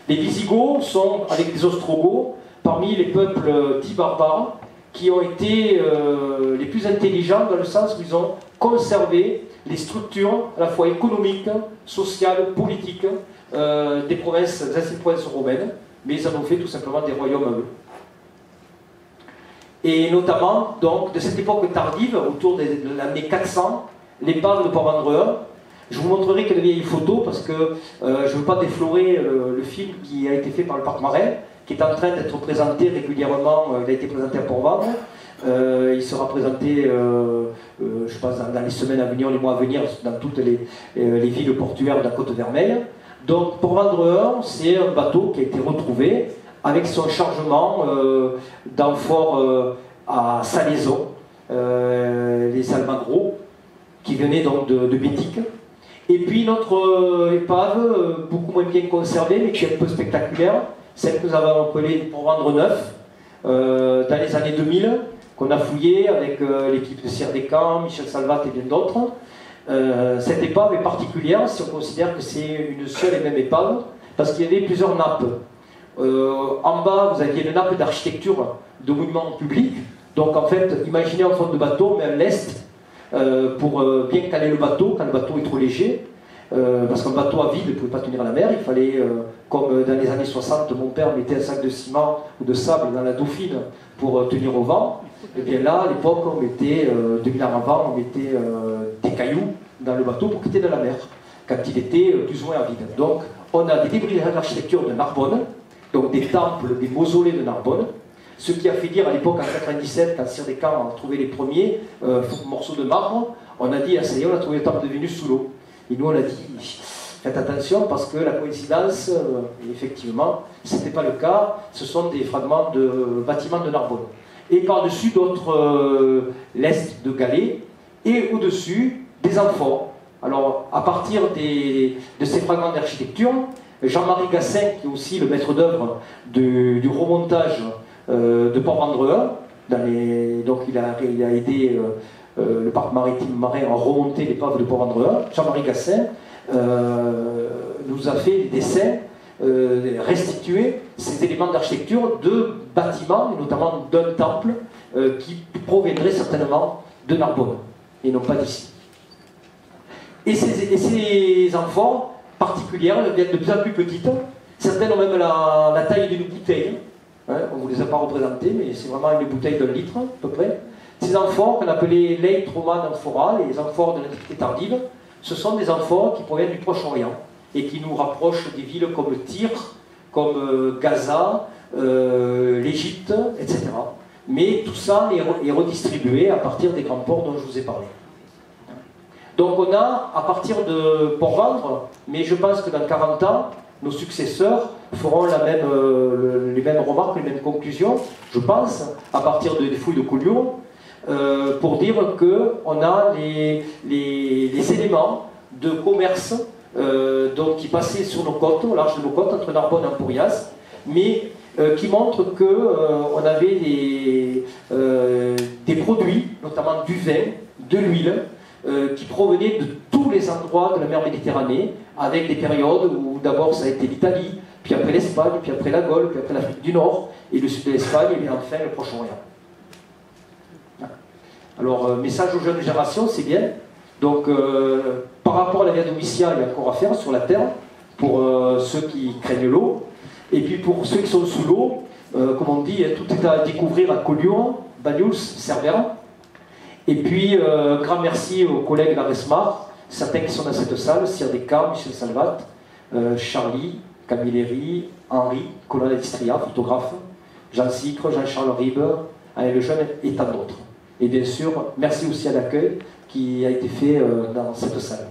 Les Visigoths sont, avec les Ostrogoths, parmi les peuples dits barbares, qui ont été les plus intelligents dans le sens où ils ont conservé les structures à la fois économiques, sociales, politiques des anciennes provinces romaines, mais ils en ont fait tout simplement des royaumes à eux. Et notamment, donc, de cette époque tardive, autour de l'année 400, l'épave de Port-Vendréen. Je vous montrerai quelques vieilles photos parce que je ne veux pas déflorer le film qui a été fait par le Parc Marin, qui est en train d'être présenté régulièrement. Il a été présenté à Port-Vendre. Il sera présenté, je pense, dans les semaines à venir, les mois à venir, dans toutes les villes portuaires de la Côte-Vermeille. Donc, Port-Vendréen, c'est un bateau qui a été retrouvé avec son chargement d'amphores à salaison, les Almagros, qui venaient donc de Bétique. Et puis notre épave, beaucoup moins bien conservée, mais qui est un peu spectaculaire, celle que nous avons appelée Port-Vendres neuf, dans les années 2000, qu'on a fouillée avec l'équipe de Sierre Descamps, Michel Salvat et bien d'autres. Cette épave est particulière si on considère que c'est une seule et même épave, parce qu'il y avait plusieurs nappes. En bas, vous aviez une nappe d'architecture de monuments publics. Donc en fait, imaginez un fond de bateau, mais à l'est, pour bien caler le bateau, quand le bateau est trop léger. Parce qu'un bateau à vide ne pouvait pas tenir la mer. Il fallait, comme dans les années 60, mon père mettait un sac de ciment ou de sable dans la Dauphine pour tenir au vent. Et bien là, à l'époque, on mettait, 2000 ans avant, on mettait des cailloux dans le bateau pour quitter de la mer, quand il était plus ou moins à vide. Donc on a des débris d'architecture de Narbonne, donc des temples, des mausolées de Narbonne, ce qui a fait dire à l'époque, en 97, quand Sierre Descamps a trouvé les premiers morceaux de marbre, on a dit, ah ça y est, on a trouvé le temple de Vénus sous l'eau. Et nous on a dit, faites attention parce que la coïncidence, effectivement, ce n'était pas le cas, ce sont des fragments de bâtiments de Narbonne. Et par-dessus d'autres l'est de Galets, et au-dessus des amphores. Alors, à partir de ces fragments d'architecture, Jean-Marie Gassin, qui est aussi le maître d'œuvre du remontage de Port-Vendréen, donc il a aidé le parc maritime marin à remonter l'épave de Port-Vendréen. Jean-Marie Gassin nous a fait des dessins, restituer ces éléments d'architecture de bâtiments, et notamment d'un temple qui proviendrait certainement de Narbonne, et non pas d'ici. Et ces amphores particulières deviennent de plus en plus petites. Certaines ont même la taille d'une bouteille. Hein, on ne vous les a pas représentées, mais c'est vraiment une bouteille d'un litre, à peu près. Ces amphores, qu'on appelait Leit Roman Amphora, les amphores de l'Antiquité tardive, ce sont des amphores qui proviennent du Proche-Orient et qui nous rapprochent des villes comme Tyr, comme Gaza, l'Égypte, etc. Mais tout ça est redistribué à partir des grands ports dont je vous ai parlé. Donc on a, à partir de Port-Vendre, mais je pense que dans 40 ans, nos successeurs feront les mêmes remarques, les mêmes conclusions, je pense, à partir des fouilles de Collioure, pour dire qu'on a les éléments de commerce donc, qui passaient sur nos côtes, au large de nos côtes, entre Narbonne et Empurias, mais qui montre qu'on avait des produits, notamment du vin, de l'huile, qui provenaient de tous les endroits de la mer Méditerranée, avec des périodes où d'abord ça a été l'Italie, puis après l'Espagne, puis après la Gaule, puis après l'Afrique du Nord, et le sud de l'Espagne, et bien enfin le Proche-Orient. Alors, message aux jeunes générations, c'est bien. Donc, par rapport à la Via Domitia, il y a encore à faire sur la terre, pour ceux qui craignent l'eau. Et puis pour ceux qui sont sous l'eau, comme on dit, tout est à découvrir à Collioure, Banyuls, Cervera. Et puis, grand merci aux collègues de la RESMAR, certains qui sont dans cette salle, Cyr Descartes, Michel Salvat, Charlie, Camilleri, Henri, Colonel Distria, photographe, Jean Sicre, Jean-Charles Ribe, Alain Lejeune et tant d'autres. Et bien sûr, merci aussi à l'accueil qui a été fait dans cette salle.